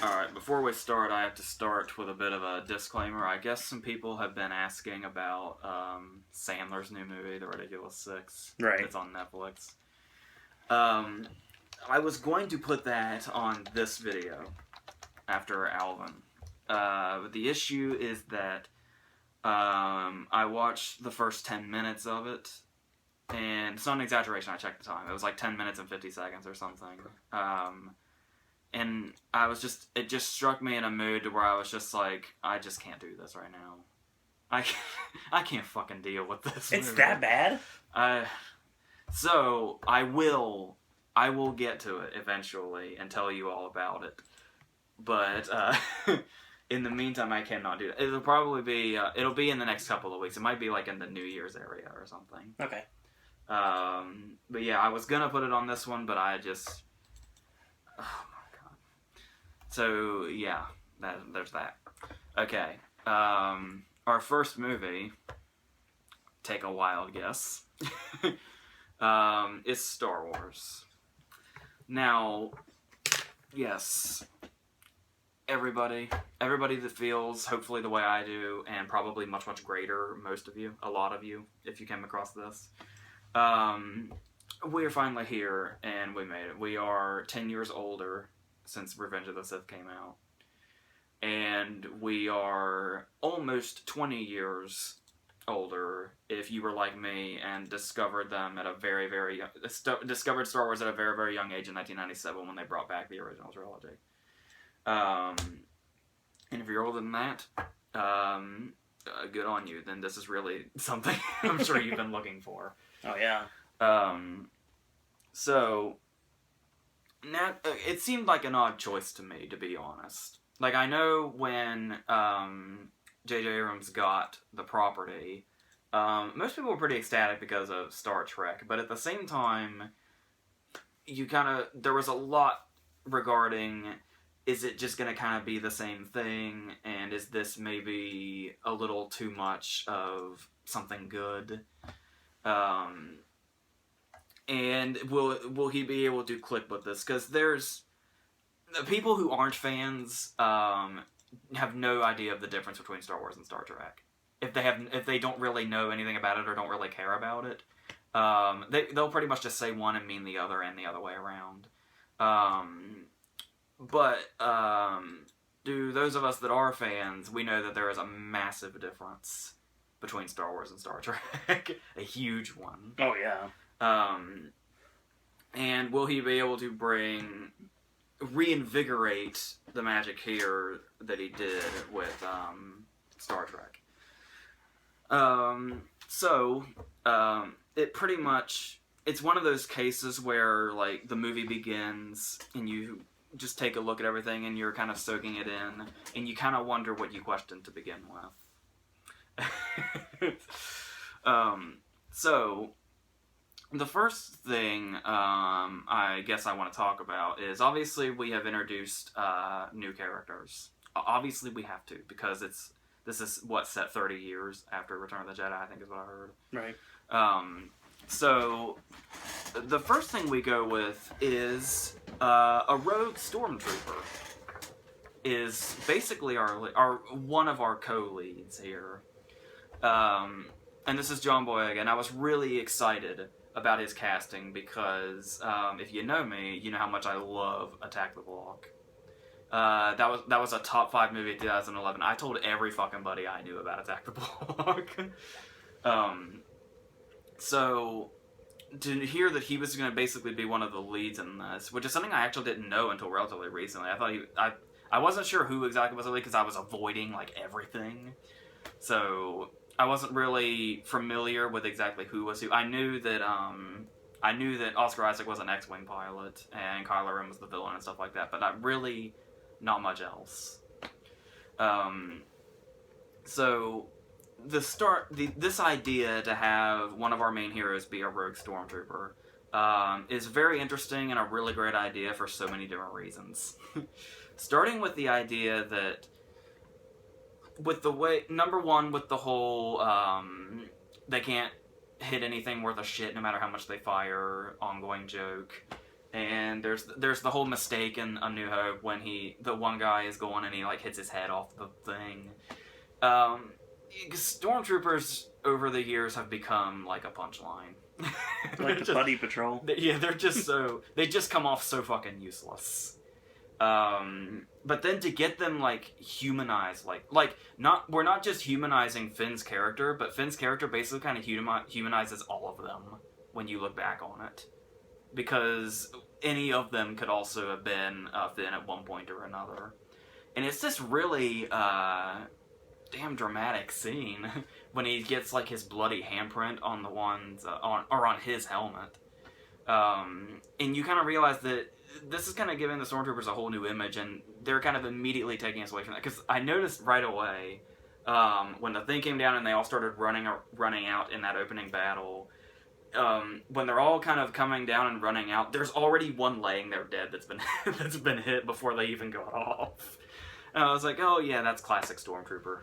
Alright, before we start, I have to start with a bit of a disclaimer. I guess some people have been asking about Sandler's new movie, The Ridiculous Six. Right. It's on Netflix. I was going to put that on this video after Alvin. But the issue is that I watched the first 10 minutes of it, and it's not an exaggeration, I checked the time. It was like 10 minutes and 50 seconds or something. And it just struck me in a mood to where I was just like, I just can't do this right now. I can't fucking deal with this. It's that bad? So I will get to it eventually and tell you all about it. But in the meantime, I cannot do that. It'll probably be it'll be in the next couple of weeks. It might be like in the New Year's area or something. Okay. But yeah, I was gonna put it on this one, but I just. Oh my god. So yeah, there's that. Okay. Our first movie. Take a wild guess. Is Star Wars. Now, yes, everybody that feels hopefully the way I do, and probably much, much greater, most of you, a lot of you, if you came across this, we're finally here, and we made it. We are 10 years older since Revenge of the Sith came out, and we are almost 20 years older if you were like me and discovered them at a very, very young, discovered Star Wars at a very, very young age in 1997 when they brought back the original trilogy. And if you're older than that, good on you. Then this is really something I'm sure you've been looking for. Oh yeah. So now it seemed like an odd choice to me, to be honest. Like, I know when J.J. Abrams got the property, most people were pretty ecstatic because of Star Trek, but at the same time, there was a lot regarding, is it just going to kind of be the same thing, and is this maybe a little too much of something good? And will he be able to click with this? Because there's people who aren't fans, have no idea of the difference between Star Wars and Star Trek. If they don't really know anything about it or don't really care about it, they'll pretty much just say one and mean the other and the other way around. But to those of us that are fans, we know that there is a massive difference between Star Wars and Star Trek. A huge one. Oh yeah. And will he be able to reinvigorate the magic here that he did with Star Trek? It pretty much, it's one of those cases where, like, the movie begins and you just take a look at everything and you're kind of soaking it in and you kind of wonder what you questioned to begin with. So the first thing I guess I want to talk about is, obviously we have introduced new characters. Obviously we have to, because this is set 30 years after Return of the Jedi, I think is what I heard. Right. So the first thing we go with is a rogue stormtrooper. Is basically our one of our co-leads here. And this is John Boyega, and I was really excited about his casting because if you know me, you know how much I love Attack the Block. That was a top 5 movie of 2011. I told every fucking buddy I knew about Attack the Block. So to hear that he was going to basically be one of the leads in this, which is something I actually didn't know until relatively recently. I thought I wasn't sure who exactly was the lead because I was avoiding like everything. So I wasn't really familiar with exactly who was who. I knew that Oscar Isaac was an X-Wing pilot and Kylo Ren was the villain and stuff like that, but not much else. So this idea to have one of our main heroes be a rogue stormtrooper is very interesting and a really great idea for so many different reasons. Starting with the idea that with the way, number one, with the whole they can't hit anything worth a shit no matter how much they fire ongoing joke. And there's the whole mistake in A New Hope when the one guy is going and he like hits his head off the thing. Stormtroopers over the years have become like a punchline. Like the buddy patrol. They're just they just come off so fucking useless. But then to get them like humanized, we're not just humanizing Finn's character, but Finn's character basically kind of humanizes all of them when you look back on it, because any of them could also have been Finn at one point or another, and it's this really damn dramatic scene when he gets like his bloody handprint on the ones on his helmet, and you kind of realize that this is kind of giving the Stormtroopers a whole new image, and they're kind of immediately taking us away from that. Because I noticed right away, when the thing came down and they all started running out in that opening battle, when they're all kind of coming down and running out, there's already one laying there dead that's been hit before they even got off. And I was like, oh yeah, that's classic Stormtrooper.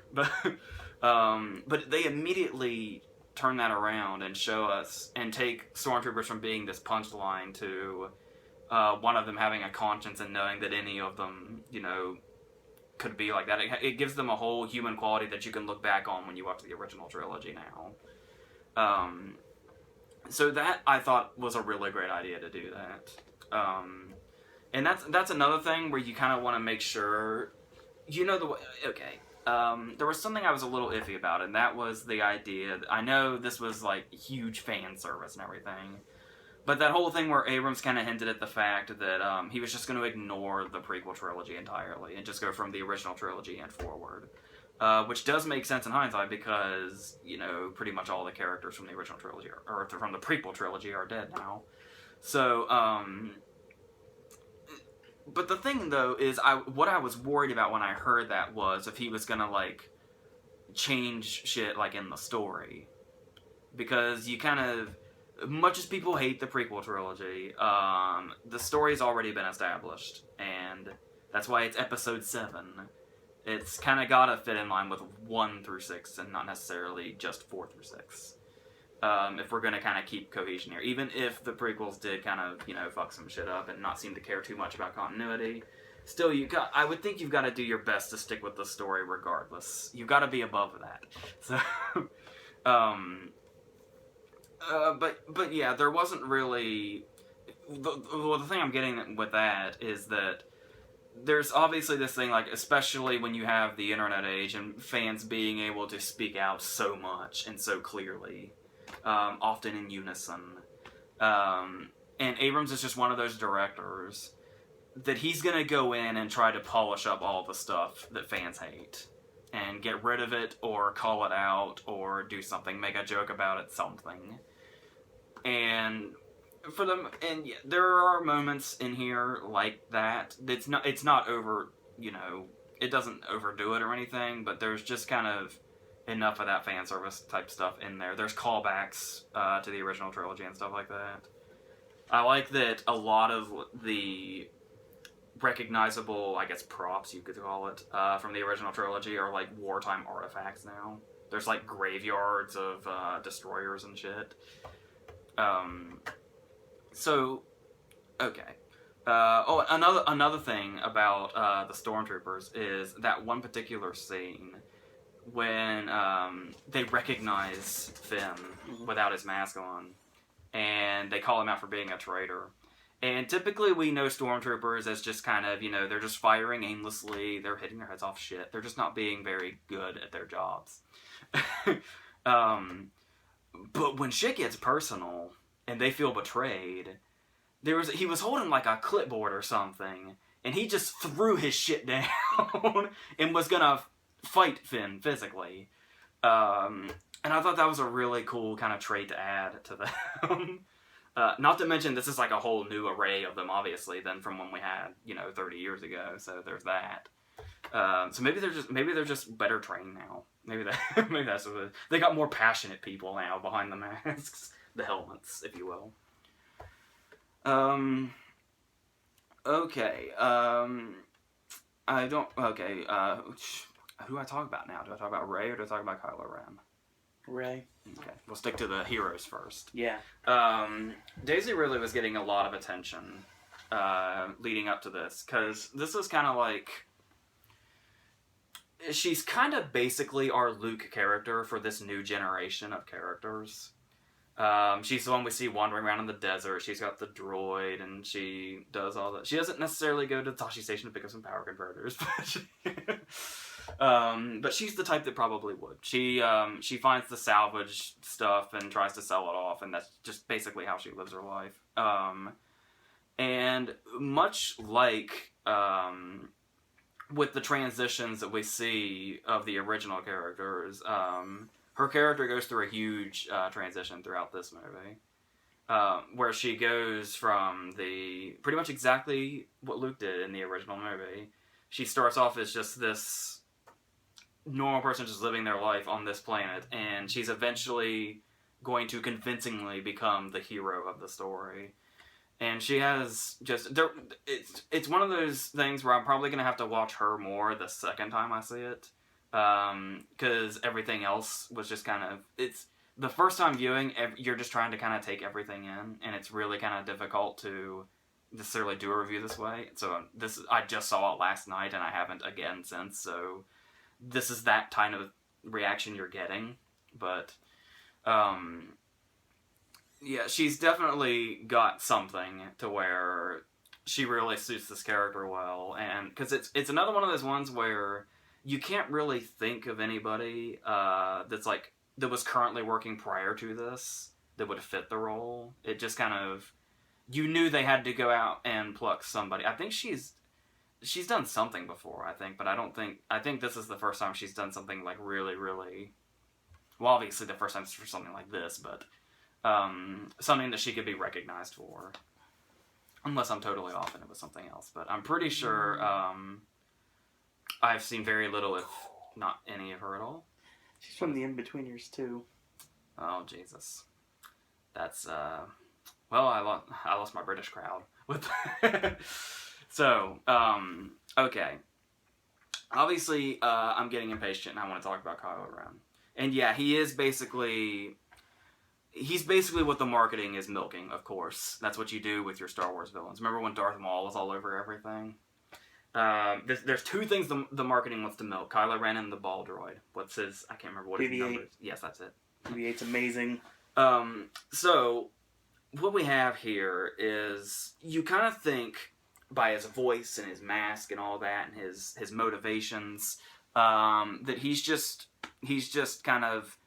But they immediately turn that around and show us, and take Stormtroopers from being this punchline to one of them having a conscience and knowing that any of them, could be like that. It gives them a whole human quality that you can look back on when you watch the original trilogy now. So that, I thought, was a really great idea to do that. And that's another thing where you kind of want to make sure, there was something I was a little iffy about, and that was the idea. I know this was like huge fan service and everything, but that whole thing where Abrams kind of hinted at the fact that he was just going to ignore the prequel trilogy entirely and just go from the original trilogy and forward. Which does make sense in hindsight because, pretty much all the characters from the original trilogy, or from the prequel trilogy, are dead now. So, but the thing, though, is what I was worried about when I heard that was if he was going to, like, change shit, like, in the story. Because you kind of, much as people hate the prequel trilogy, the story's already been established, and that's why it's episode 7. It's kind of gotta fit in line with 1 through 6, and not necessarily just 4 through 6. If we're gonna kind of keep cohesion here. Even if the prequels did kind of, fuck some shit up and not seem to care too much about continuity, still, I would think you've got to do your best to stick with the story regardless. You've got to be above that. So, but yeah, there wasn't really... the thing I'm getting with that is that there's obviously this thing, like, especially when you have the internet age and fans being able to speak out so much and so clearly, often in unison. And Abrams is just one of those directors that he's going to go in and try to polish up all the stuff that fans hate and get rid of it or call it out or do something, make a joke about it, something. And for them, and yeah, there are moments in here like that. It's not over, it doesn't overdo it or anything, but there's just kind of enough of that fan service type stuff in there. There's callbacks to the original trilogy and stuff like that. I like that a lot of the recognizable, I guess, props, you could call it, from the original trilogy are like wartime artifacts now. There's like graveyards of destroyers and shit. So, okay. Another thing about the Stormtroopers is that one particular scene when they recognize Finn without his mask on, and they call him out for being a traitor. And typically we know Stormtroopers as just kind of, they're just firing aimlessly, they're hitting their heads off shit, they're just not being very good at their jobs. But when shit gets personal, and they feel betrayed, he was holding like a clipboard or something, and he just threw his shit down and was gonna fight Finn physically. And I thought that was a really cool kind of trait to add to them. Not to mention, this is like a whole new array of them, obviously, than from when we had, 30 years ago. So there's that. So maybe they're just better trained now. Maybe that's what it is. They got more passionate people now behind the masks, the helmets, if you will. Okay. Who do I talk about now? Do I talk about Rey or do I talk about Kylo Ren? Rey. Okay, we'll stick to the heroes first. Yeah. Daisy Ridley was getting a lot of attention leading up to this, because this is kind of like, she's kind of basically our Luke character for this new generation of characters. She's the one we see wandering around in the desert. She's got the droid, and she does all that. She doesn't necessarily go to the Tashi Station to pick up some power converters, but she's the type that probably would. She finds the salvage stuff and tries to sell it off, and that's just basically how she lives her life. And much like with the transitions that we see of the original characters, her character goes through a huge transition throughout this movie, where she goes from pretty much exactly what Luke did in the original movie. She starts off as just this normal person just living their life on this planet, and she's eventually going to convincingly become the hero of the story. And she has just... It's one of those things where I'm probably going to have to watch her more the second time I see it. Because everything else was just kind of... It's the first time viewing, you're just trying to kind of take everything in, and it's really kind of difficult to necessarily do a review this way. So I just saw it last night, and I haven't again since, so this is that kind of reaction you're getting. But yeah, she's definitely got something to where she really suits this character well, and because it's another one of those ones where you can't really think of anybody that was currently working prior to this that would fit the role. It just kind of, you knew they had to go out and pluck somebody. I think she's done something before, but I think this is the first time she's done something like really, really, well, obviously the first time for something like this, but something that she could be recognized for. Unless I'm totally off and it was something else. But I'm pretty sure I've seen very little, if not any of her at all. She's from the In-Betweeners, too. Oh, Jesus. That's, well, I lost my British crowd with So, okay. Obviously, I'm getting impatient and I want to talk about Kylo Ren. And yeah, he's basically what the marketing is milking, of course. That's what you do with your Star Wars villains. Remember when Darth Maul was all over everything? There's two things the marketing wants to milk. Kylo Ren and the ball droid. What's his... I can't remember what his number is. Yes, that's it. BB-8's amazing. So, what we have here is... You kind of think, by his voice and his mask and all that, and his motivations, that he's just kind of...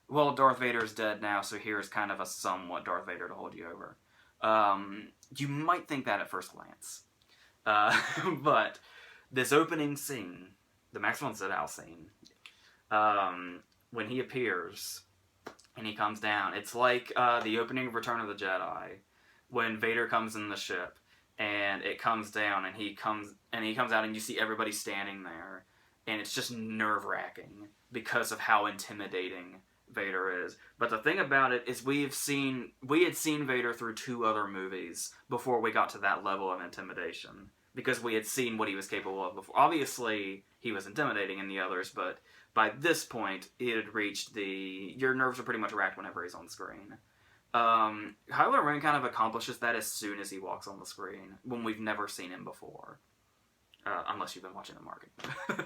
Well, Darth Vader's dead now, so here's kind of a somewhat Darth Vader to hold you over. You might think that at first glance. But this opening scene, the Max von Sydow scene, when he appears and he comes down, it's like the opening of Return of the Jedi, when Vader comes in the ship and it comes down and he comes out and you see everybody standing there, and it's just nerve-wracking because of how intimidating Vader is. But the thing about it is we had seen Vader through two other movies before we got to that level of intimidation, because we had seen what he was capable of before. Obviously, he was intimidating in the others, but by this point, it had reached your nerves are pretty much racked whenever he's on screen. Kylo Ren kind of accomplishes that as soon as he walks on the screen, when we've never seen him before. Unless you've been watching the marketing.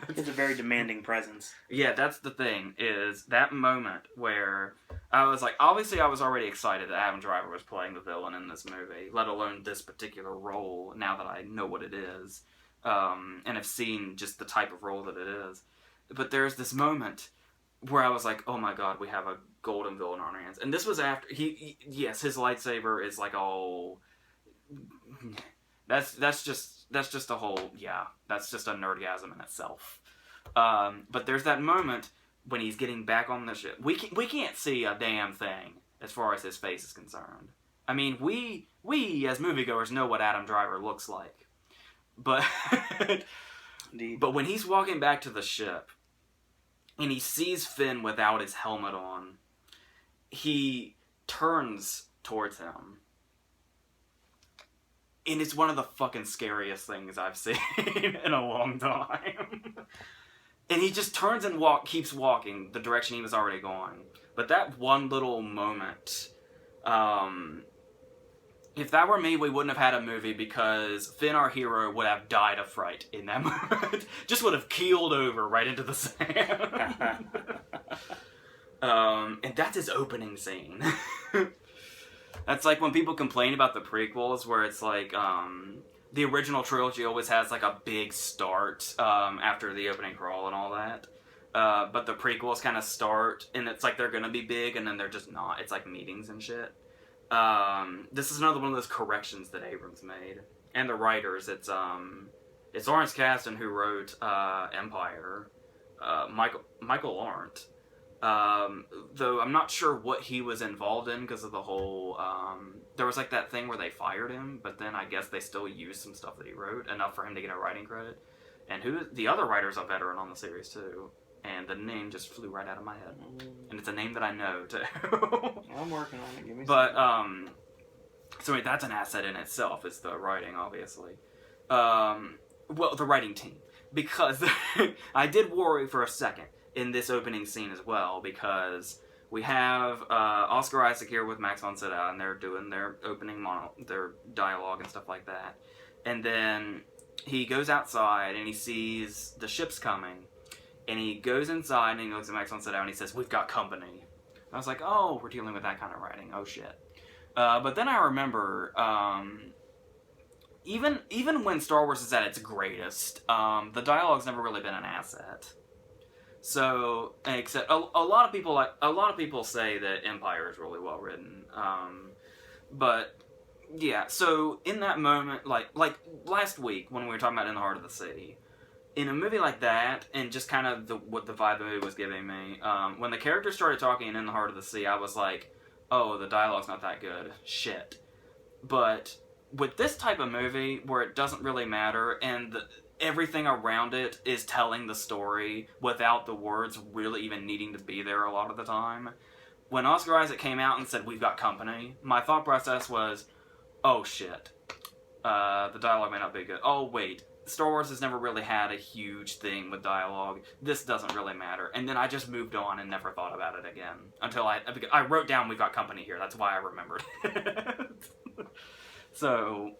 He has a very demanding presence. Yeah, that's the thing, is that moment where I was like, obviously I was already excited that Adam Driver was playing the villain in this movie, let alone this particular role, now that I know what it is, and have seen just the type of role that it is. But there's this moment where I was like, oh my god, we have a golden villain on our hands. And this was after, yes, his lightsaber is like all... That's just a whole, yeah, that's just a nerdgasm in itself. But there's that moment when he's getting back on the ship. We can't see a damn thing as far as his face is concerned. I mean, we as moviegoers know what Adam Driver looks like. But Indeed. But when he's walking back to the ship and he sees Finn without his helmet on, he turns towards him. And it's one of the fucking scariest things I've seen in a long time. And he just turns and keeps walking the direction he was already going. But that one little moment, If that were me, we wouldn't have had a movie because Finn, our hero, would have died of fright in that moment. Just would have keeled over right into the sand. And that's his opening scene. That's like when people complain about the prequels, where it's like, the original trilogy always has like a big start after the opening crawl and all that. But the prequels kind of start, and it's like they're gonna be big, and then they're just not. It's like meetings and shit. This is another one of those corrections that Abrams made, and the writers. It's Lawrence Kasdan who wrote Empire. Michael Lawrence. Though I'm not sure what he was involved in because of the whole. There was like that thing where they fired him, but then I guess they still used some stuff that he wrote enough for him to get a writing credit. And the other writer's a veteran on the series too. And the name just flew right out of my head. And it's a name that I know, too. I'm working on it. Give me but, so wait, that's an asset in itself, is the writing, obviously. Well, the writing team. Because I did worry for a second in this opening scene as well, because we have Oscar Isaac here with Max von Sydow, and they're doing their opening their dialogue and stuff like that. And then he goes outside, and he sees the ships coming. And he goes inside and he looks at Max von Sydow and he says, "We've got company." I was like, oh, we're dealing with that kind of writing. Oh, shit. But then I remember, even when Star Wars is at its greatest, the dialogue's never really been an asset. So, except a lot of people say that Empire is really well written. But yeah, so in that moment, like last week when we were talking about In the Heart of the Sea. In a movie like that, and just kind of what the vibe the movie was giving me, when the characters started talking in The Heart of the Sea, I was like, oh, the dialogue's not that good. Shit. But with this type of movie, where it doesn't really matter, and everything around it is telling the story without the words really even needing to be there a lot of the time, when Oscar Isaac came out and said, "We've got company," my thought process was, oh, shit. The dialogue may not be good. Oh, wait. Star Wars has never really had a huge thing with dialogue. This doesn't really matter. And then I just moved on and never thought about it again. Until I wrote down, "We've got company here." That's why I remembered. So,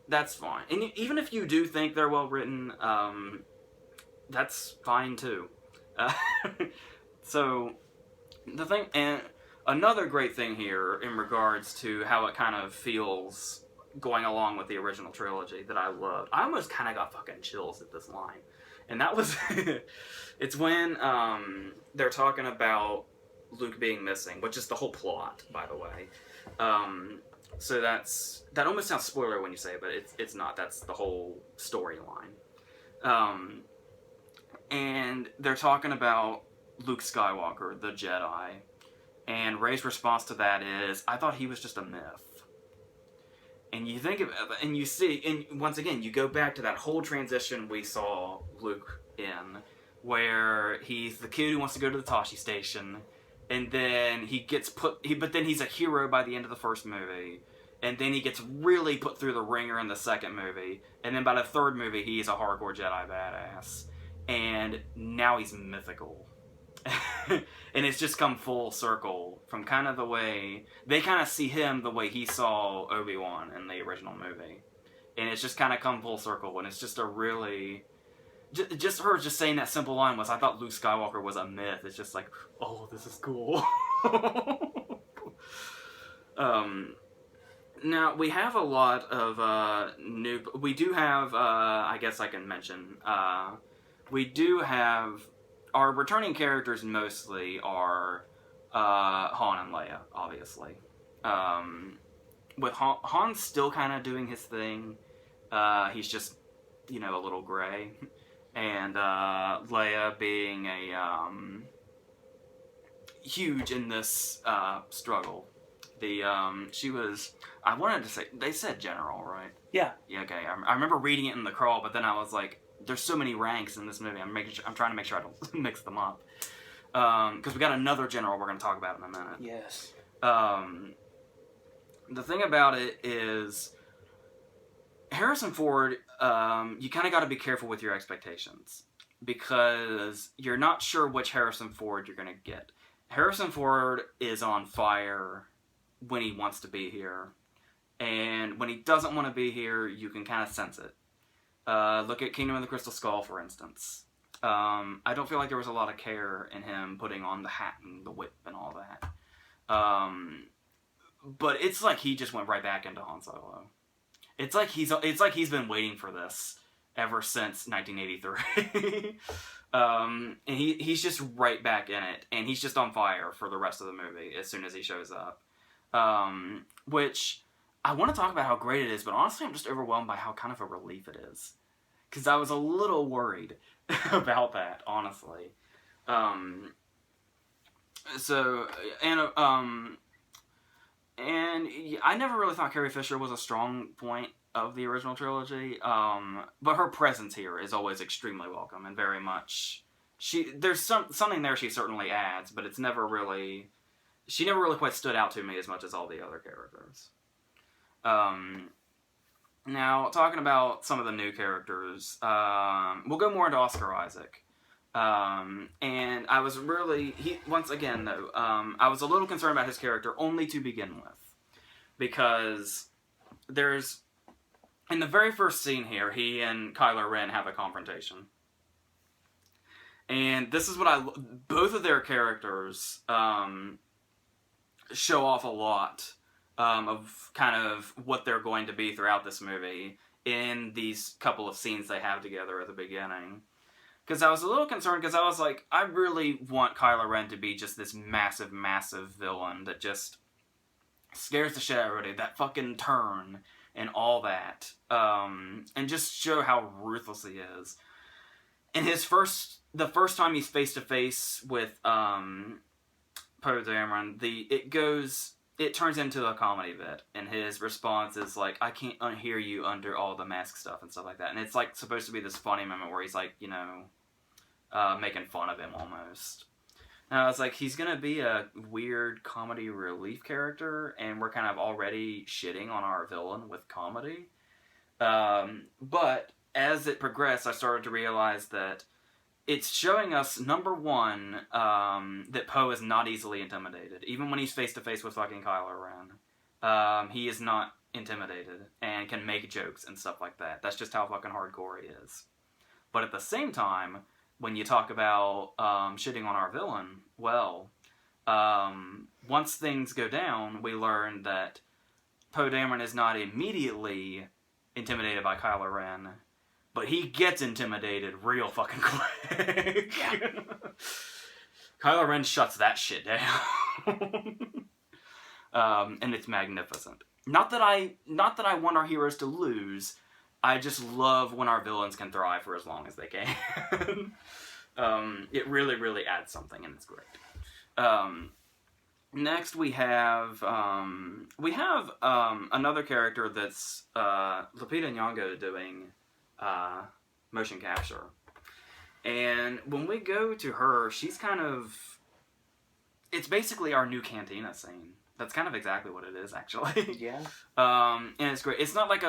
that's fine. And even if you do think they're well written, that's fine too. So, the thing, and another great thing here in regards to how it kind of feels going along with the original trilogy that I loved. I almost kind of got fucking chills at this line. And that was... it's when they're talking about Luke being missing, which is the whole plot, by the way. So that almost sounds spoiler when you say it, but it's not. That's the whole storyline. And they're talking about Luke Skywalker, the Jedi. And Rey's response to that is, "I thought he was just a myth." And you think of it, and you see, and once again, you go back to that whole transition we saw Luke in, where he's the kid who wants to go to the Tashi station, and then he gets but then he's a hero by the end of the first movie, and then he gets really put through the ringer in the second movie, and then by the third movie, he's a hardcore Jedi badass, and now he's mythical. And it's just come full circle from kind of the way they kind of see him the way he saw Obi-Wan in the original movie, and it's just kind of come full circle. And it's just a really just her just saying that simple line was, "I thought Luke Skywalker was a myth." It's just like, oh, this is cool. Now we have a lot of we do have I guess I can mention we do have. Our returning characters mostly are Han and Leia, obviously. With Han's still kind of doing his thing. He's just, a little gray. And Leia being a huge in this struggle. She was, I wanted to say, they said general, right? Yeah. Yeah, okay. I remember reading it in the crawl, but then I was like, there's so many ranks in this movie. I'm trying to make sure I don't mix them up. Because we got another general we're going to talk about in a minute. Yes. The thing about it is, Harrison Ford, you kind of got to be careful with your expectations. Because you're not sure which Harrison Ford you're going to get. Harrison Ford is on fire when he wants to be here. And when he doesn't want to be here, you can kind of sense it. Look at Kingdom of the Crystal Skull, for instance. I don't feel like there was a lot of care in him putting on the hat and the whip and all that. But it's like he just went right back into Han Solo. It's like he's been waiting for this ever since 1983. And he's just right back in it, and he's just on fire for the rest of the movie as soon as he shows up. Which I want to talk about how great it is, but honestly, I'm just overwhelmed by how kind of a relief it is, because I was a little worried about that, honestly. And I never really thought Carrie Fisher was a strong point of the original trilogy, but her presence here is always extremely welcome and very much. There's something there she certainly adds, but she never really quite stood out to me as much as all the other characters. Now, talking about some of the new characters, we'll go more into Oscar Isaac. And I was once again though, I was a little concerned about his character only to begin with, because in the very first scene here, he and Kylo Ren have a confrontation. And this is both of their characters, show off a lot, of kind of what they're going to be throughout this movie in these couple of scenes they have together at the beginning. Because I was a little concerned, because I was like, I really want Kylo Ren to be just this massive, massive villain that just scares the shit out of everybody. That fucking turn and all that. And just show how ruthless he is. And the first time he's face to face with Poe Dameron, it turns into a comedy bit, and his response is like, I can't unhear you under all the mask stuff and stuff like that. And it's like supposed to be this funny moment where he's like, making fun of him almost. And I was like, he's gonna be a weird comedy relief character, and we're kind of already shitting on our villain with comedy. But as it progressed, I started to realize that it's showing us, number one, that Poe is not easily intimidated. Even when he's face-to-face with fucking Kylo Ren, he is not intimidated and can make jokes and stuff like that. That's just how fucking hardcore he is. But at the same time, when you talk about shitting on our villain, well, once things go down, we learn that Poe Dameron is not immediately intimidated by Kylo Ren, but he gets intimidated real fucking quick. Yeah. Kylo Ren shuts that shit down. And it's magnificent. Not that I want our heroes to lose. I just love when our villains can thrive for as long as they can. It really, really adds something, and it's great. Next we have another character that's Lupita Nyong'o doing motion capture. And when we go to her, she's kind of... It's basically our new cantina scene. That's kind of exactly what it is, actually. Yeah. And it's great. It's not like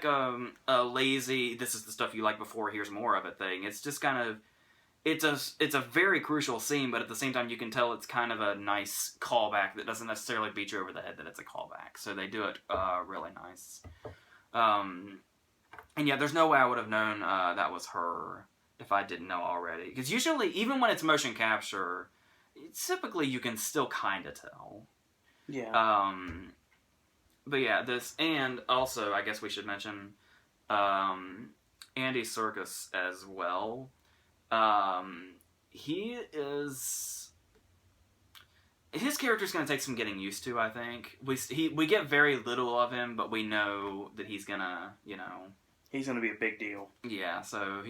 a lazy, this is the stuff you like before, here's more of it thing. It's just kind of... It's a very crucial scene, but at the same time you can tell it's kind of a nice callback that doesn't necessarily beat you over the head that it's a callback. So they do it really nice. And yeah, there's no way I would have known that was her if I didn't know already. Because usually, even when it's motion capture, typically you can still kind of tell. Yeah. But yeah, this, and also, I guess we should mention Andy Serkis as well. His character's going to take some getting used to, I think. We get very little of him, but we know that he's going to, He's going to be a big deal. Yeah, so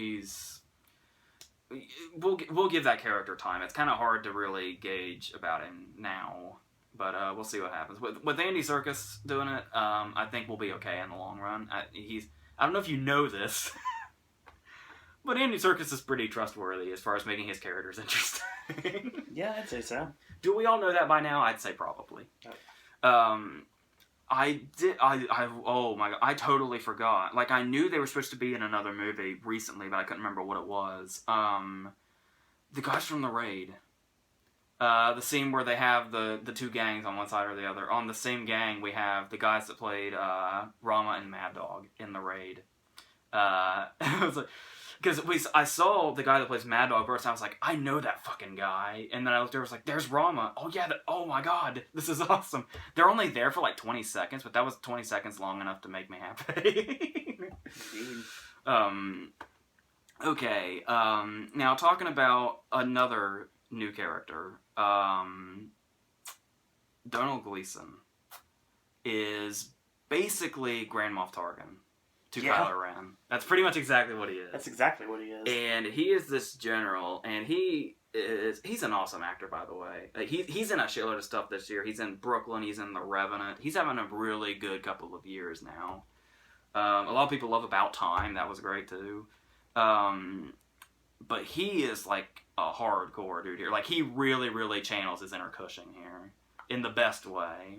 we'll give that character time. It's kind of hard to really gauge about him now, but we'll see what happens. With Andy Serkis doing it, I think we'll be okay in the long run. I don't know if you know this, but Andy Serkis is pretty trustworthy as far as making his characters interesting. Yeah, I'd say so. Do we all know that by now? I'd say probably. Oh. Oh my god, I totally forgot. Like, I knew they were supposed to be in another movie recently, but I couldn't remember what it was. The guys from The Raid. The scene where they have the two gangs on one side or the other. On the same gang, we have the guys that played Rama and Mad Dog in the raid. It was like, because I saw the guy that plays Mad Dog first, and I was like, I know that fucking guy. And then I looked over, I was like, there's Rama. Oh yeah, oh my god, this is awesome. They're only there for like 20 seconds, but that was 20 seconds long enough to make me happy. Okay, now talking about another new character, Donald Gleason is basically Grand Moff Tarkin to Kylo Ren. That's pretty much exactly what he is. That's exactly what he is. And he is this general, and he's an awesome actor, by the way. Like, he's in a shitload of stuff this year. He's in Brooklyn, he's in The Revenant. He's having a really good couple of years now. A lot of people love About Time. That was great, too. But he is, like, a hardcore dude here. Like, he really, really channels his inner Cushing here in the best way.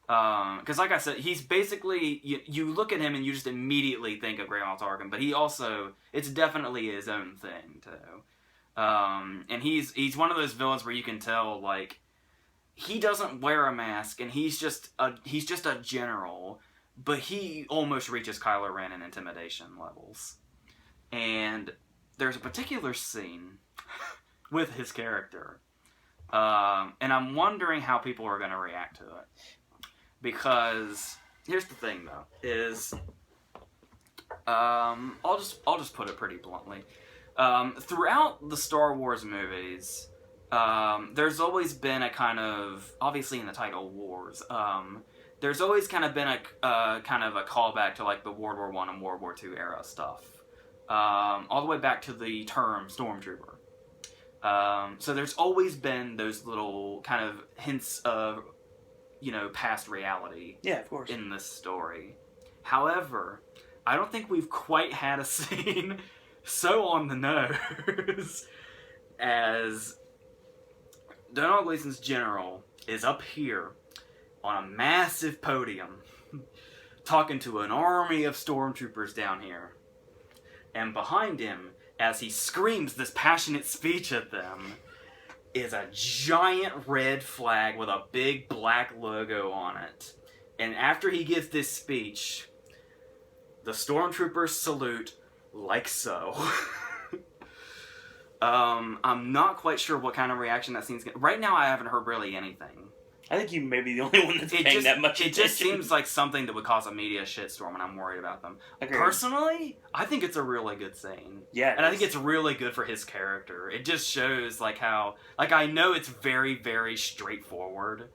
Because, like I said, he's basically... You look at him and you just immediately think of Grand Moff Tarkin, but he also... It's definitely his own thing, too. And he's one of those villains where you can tell, like... He doesn't wear a mask, and he's just a general, but he almost reaches Kylo Ren in intimidation levels. And there's a particular scene with his character. And I'm wondering how people are going to react to it. Because here's the thing, though, is I'll just put it pretty bluntly. Throughout the Star Wars movies, there's always been a kind of, obviously in the title Wars, there's always kind of been a kind of a callback to like the World War I and World War II era stuff, all the way back to the term Stormtrooper. So there's always been those little kind of hints of, past reality. Yeah, of course. In this story. However, I don't think we've quite had a scene so on the nose as Donald Gleason's general is up here on a massive podium talking to an army of stormtroopers down here. And behind him, as he screams this passionate speech at them, is a giant red flag with a big black logo on it. And after he gives this speech, the stormtroopers salute like so. I'm not quite sure what kind of reaction that scene's getting. Right now, I haven't heard really anything. I think you may be the only one that's paying that much attention. It just seems like something that would cause a media shitstorm, and I'm worried about them. Agreed. Personally, I think it's a really good scene. Yeah, and I think it's really good for his character. It just shows like how, like, I know it's very, very straightforward.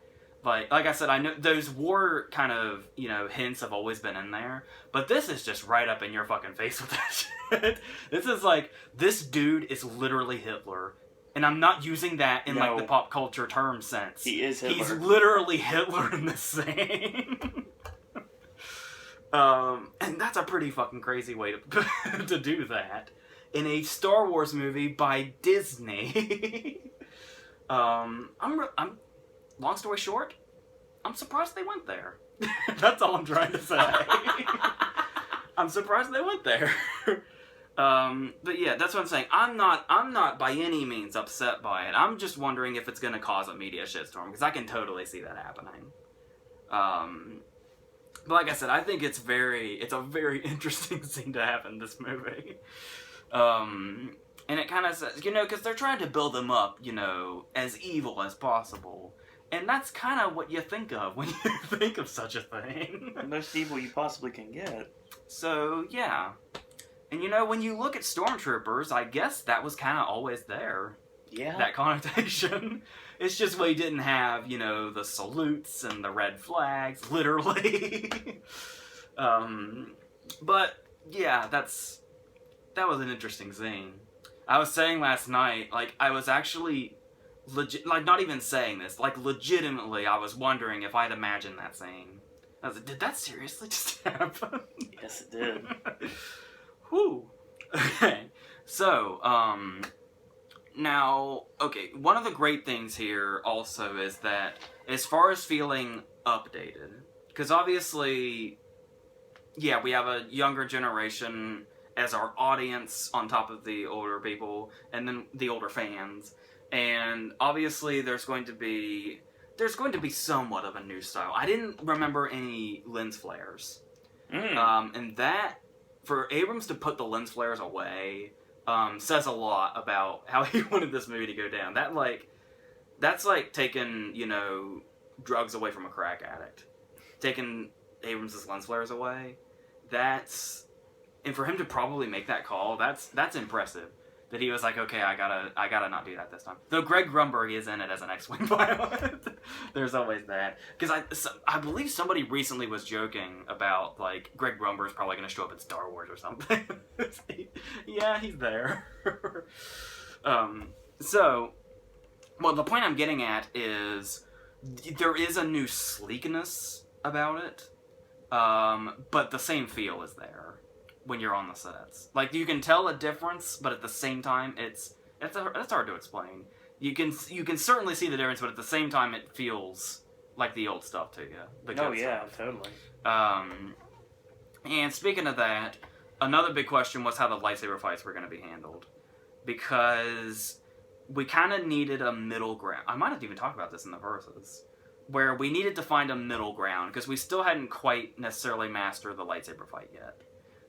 Like I said, I know those war kind of, hints have always been in there, but this is just right up in your fucking face with that shit. This is like, this dude is literally Hitler. And I'm not using that in, like, the pop culture term sense. He is Hitler. He's literally Hitler in this scene. And that's a pretty fucking crazy way to do that. In a Star Wars movie by Disney. Long story short, I'm surprised they went there. That's all I'm trying to say. I'm surprised they went there. But yeah, that's what I'm saying. I'm not by any means upset by it. I'm just wondering if it's going to cause a media shitstorm, because I can totally see that happening. But like I said, I think it's a very interesting scene to have in this movie. And it kind of says, because they're trying to build them up, as evil as possible. And that's kind of what you think of when you think of such a thing. The most evil you possibly can get. So, yeah. And when you look at stormtroopers, I guess that was kind of always there. Yeah. That connotation. It's just we didn't have, the salutes and the red flags, literally. But, yeah, that was an interesting scene. I was saying last night, like, I was actually, not even saying this, like, legitimately, I was wondering if I'd imagined that scene. I was like, did that seriously just happen? Yes, it did. Whew. Okay. So, now, okay, one of the great things here also is that as far as feeling updated, because obviously, yeah, we have a younger generation as our audience on top of the older people, and then the older fans, And obviously there's going to be somewhat of a new style. I didn't remember any lens flares. And that, for Abrams to put the lens flares away, says a lot about how he wanted this movie to go down. That's like taking, drugs away from a crack addict. Taking Abrams' lens flares away, and for him to probably make that call, that's impressive. That he was like, okay, I gotta not do that this time. Though Greg Grunberg is in it as an X-Wing pilot. There's always that. Because I believe somebody recently was joking about, like, Greg Grunberg's probably going to show up in Star Wars or something. Yeah, he's there. Well, the point I'm getting at is there is a new sleekness about it, but the same feel is there when you're on the sets. Like, you can tell a difference, but at the same time, it's hard to explain. You can certainly see the difference, but at the same time, it feels like the old stuff to you. Oh yeah, totally. And speaking of that, another big question was how the lightsaber fights were going to be handled, because we kind of needed a middle ground. I might have even talked about this in the verses, where we needed to find a middle ground, because we still hadn't quite necessarily mastered the lightsaber fight yet.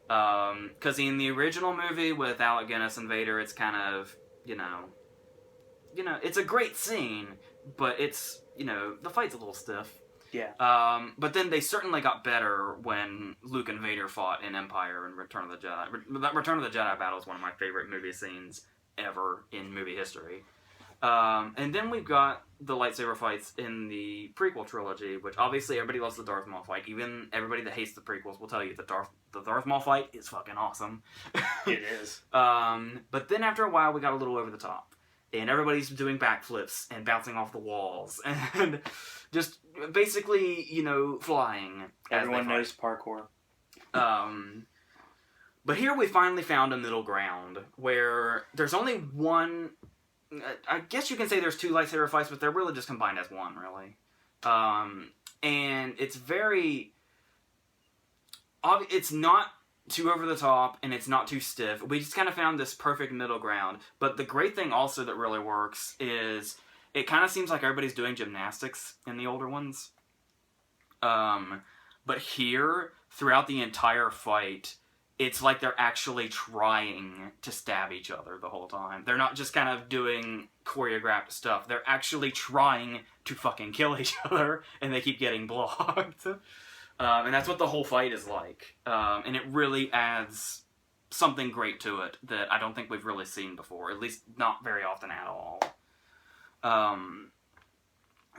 Because in the original movie with Alec Guinness and Vader, it's kind of, it's a great scene, but it's, the fight's a little stiff. Yeah. But then they certainly got better when Luke and Vader fought in Empire and Return of the Jedi. That Return of the Jedi battle is one of my favorite movie scenes ever in movie history. And then we've got the lightsaber fights in the prequel trilogy, which obviously everybody loves the Darth Maul fight. Even everybody that hates the prequels will tell you the Darth Maul fight is fucking awesome. It is. But then after a while, we got a little over the top. And everybody's doing backflips and bouncing off the walls. And just basically, flying. Everyone knows parkour. But here we finally found a middle ground where there's only one... I guess you can say there's two lightsaber fights, but they're really just combined as one, really. And it's very... It's not too over the top, and it's not too stiff. We just kind of found this perfect middle ground. But the great thing also that really works is it kind of seems like everybody's doing gymnastics in the older ones. But here, throughout the entire fight, it's like they're actually trying to stab each other the whole time. They're not just kind of doing choreographed stuff. They're actually trying to fucking kill each other, and they keep getting blocked. And that's what the whole fight is like. And it really adds something great to it that I don't think we've really seen before. At least not very often at all.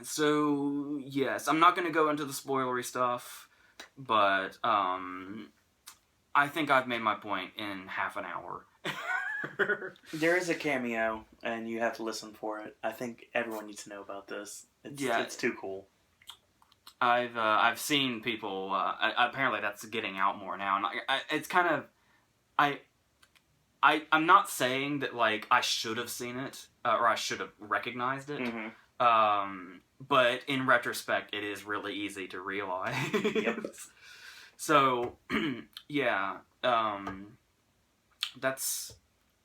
So, yes, I'm not going to go into the spoilery stuff, but I think I've made my point in half an hour. There is a cameo, and you have to listen for it. I think everyone needs to know about this. It's too cool. I've seen people. Apparently, that's getting out more now, and it's kind of. I'm not saying that like I should have seen it or I should have recognized it. Mm-hmm. But in retrospect, it is really easy to realize. Yep. So, yeah, that's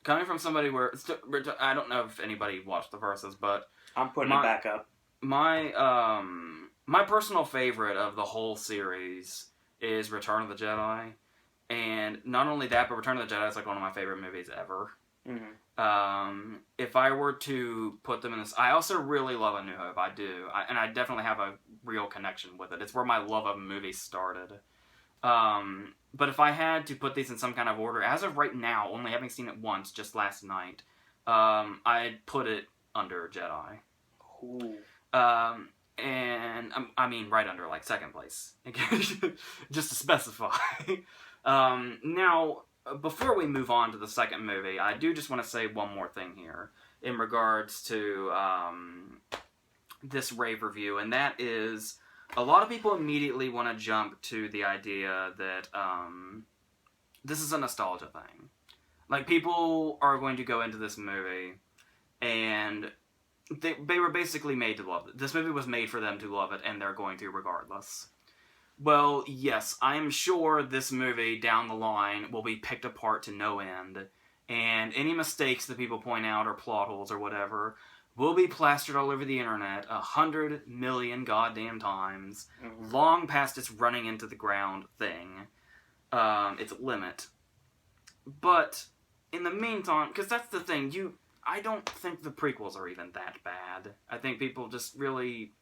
coming from somebody where I don't know if anybody watched the verses, but I'm putting it back up. My personal favorite of the whole series is Return of the Jedi, and not only that, but Return of the Jedi is like one of my favorite movies ever. Mm-hmm. If I were to put them in this, I also really love A New Hope. I do, and I definitely have a real connection with it. It's where my love of movies started. But if I had to put these in some kind of order, as of right now, only having seen it once, just last night, I'd put it under Jedi. Ooh. And I mean right under, like, second place, just to specify. Now, before we move on to the second movie, I do just want to say one more thing here in regards to this rave review, and that is a lot of people immediately want to jump to the idea that this is a nostalgia thing. Like, people are going to go into this movie, and they were basically made to love it. This movie was made for them to love it, and they're going to regardless. Well, yes, I am sure this movie down the line will be picked apart to no end, and any mistakes that people point out or plot holes or whatever will be plastered all over the internet 100 million goddamn times, long past its running into the ground thing, its limit. But in the meantime, because that's the thing, I don't think the prequels are even that bad. I think people just really...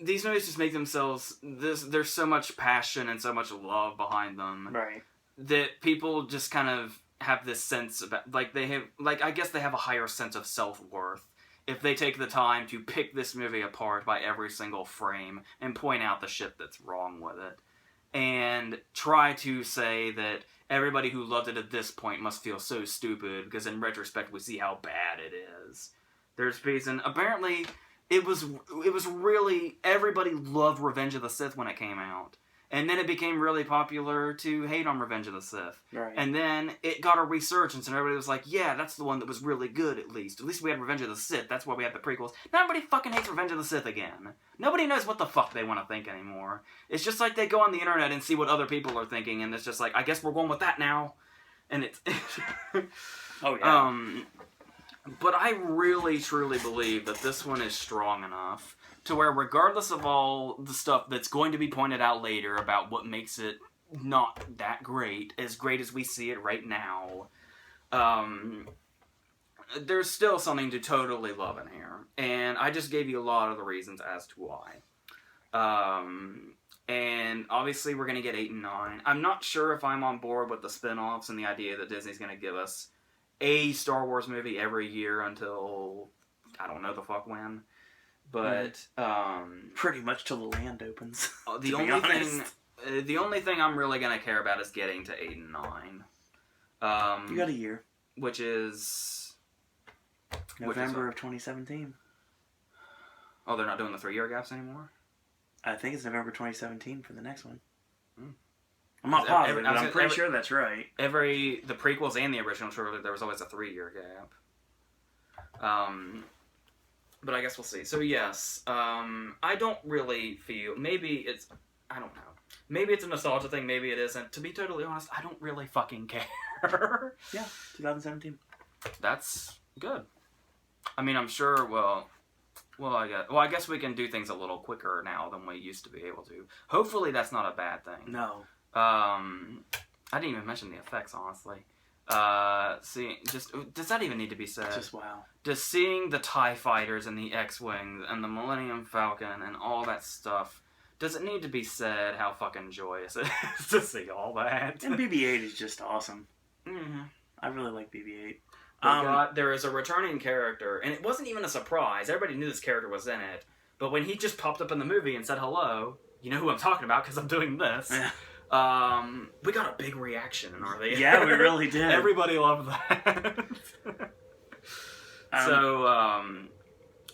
These movies just make themselves... There's so much passion and so much love behind them. Right. That people just kind of have this sense about... I guess they have a higher sense of self-worth if they take the time to pick this movie apart by every single frame and point out the shit that's wrong with it. And try to say that everybody who loved it at this point must feel so stupid because in retrospect we see how bad it is. There's reason. Apparently, it was really... Everybody loved Revenge of the Sith when it came out. And then it became really popular to hate on Revenge of the Sith. Right. And then it got a resurgence, and everybody was like, yeah, that's the one that was really good, at least. At least we had Revenge of the Sith. That's why we had the prequels. Now everybody fucking hates Revenge of the Sith again. Nobody knows what the fuck they want to think anymore. It's just like they go on the internet and see what other people are thinking, and it's just like, I guess we're going with that now. And it's... Oh, yeah. But I really, truly believe that this one is strong enough to where, regardless of all the stuff that's going to be pointed out later about what makes it not that great as we see it right now, there's still something to totally love in here. And I just gave you a lot of the reasons as to why. And obviously we're going to get 8 and 9. I'm not sure if I'm on board with the spin-offs and the idea that Disney's going to give us a Star Wars movie every year until I don't know the fuck when. But pretty much till the land opens. The only thing I'm really gonna care about is getting to 8 and 9. You got a year, which is November of 2017. Oh, they're not doing the 3-year gaps anymore? I think it's November 2017 for the next one. I'm not positive, but I'm pretty sure that's right. The prequels and the original trilogy, there was always a 3-year gap. But I guess we'll see. So yes, I don't really feel... Maybe it's... I don't know. Maybe it's a nostalgia thing, maybe it isn't. To be totally honest, I don't really fucking care. Yeah, 2017. That's good. I mean, I'm sure, I guess we can do things a little quicker now than we used to be able to. Hopefully that's not a bad thing. No. I didn't even mention the effects, honestly. Does that even need to be said? Just wow. Just seeing the TIE fighters and the X-Wings and the Millennium Falcon and all that stuff, does it need to be said how fucking joyous it is to see all that? And BB-8 is just awesome. Mm-hmm. I really like BB-8. There is a returning character, and it wasn't even a surprise. Everybody knew this character was in it, but when he just popped up in the movie and said hello, you know who I'm talking about because I'm doing this. Yeah. We got a big reaction in our theater. Yeah, we really did. Everybody loved that.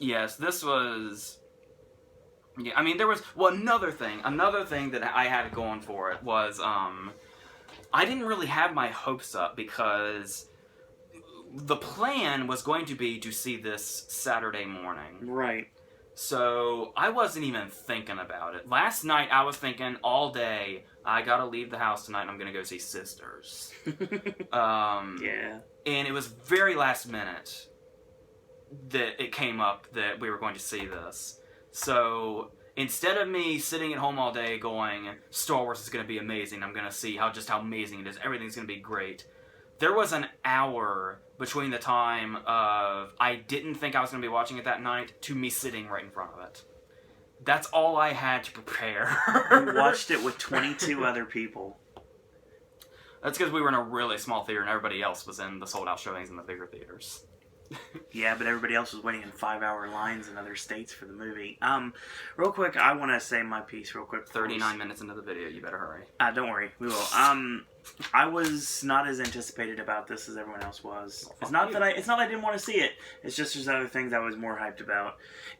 Yes, this was... Yeah, I mean, there was... Well, another thing that I had going for it was, I didn't really have my hopes up because the plan was going to be to see this Saturday morning. Right. So, I wasn't even thinking about it. Last night, I was thinking all day, I gotta leave the house tonight and I'm gonna go see Sisters. Yeah. And it was very last minute that it came up that we were going to see this. So, instead of me sitting at home all day going, Star Wars is gonna be amazing, I'm gonna see how amazing it is, everything's gonna be great. There was an hour between the time of I didn't think I was going to be watching it that night to me sitting right in front of it. That's all I had to prepare. We watched it with 22 other people. That's because we were in a really small theater and everybody else was in the sold-out showings in the bigger theaters. Yeah, but everybody else was waiting in 5-hour lines in other states for the movie. Real quick, I want to say my piece real quick. 39 minutes into the video, you better hurry. Don't worry, we will. I was not as anticipated about this as everyone else was. Well, it's not that I didn't want to see it. It's just there's other things I was more hyped about,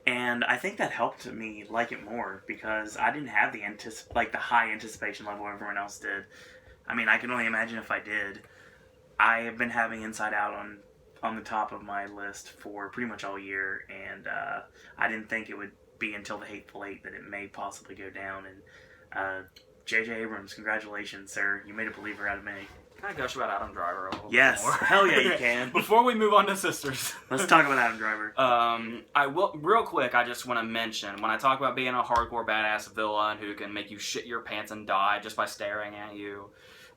and I think that helped me like it more because I didn't have the high anticipation level everyone else did. I mean, I can only imagine if I did. I have been having Inside Out on the top of my list for pretty much all year, and I didn't think it would be until The Hateful Eight that it may possibly go down. And J.J. Abrams, congratulations, sir. You made a believer out of me. Can I gush about Adam Driver a little Yes. bit more? Hell yeah, you can. Before we move on to Sisters. Let's talk about Adam Driver. I will, real quick, I just want to mention, when I talk about being a hardcore badass villain who can make you shit your pants and die just by staring at you,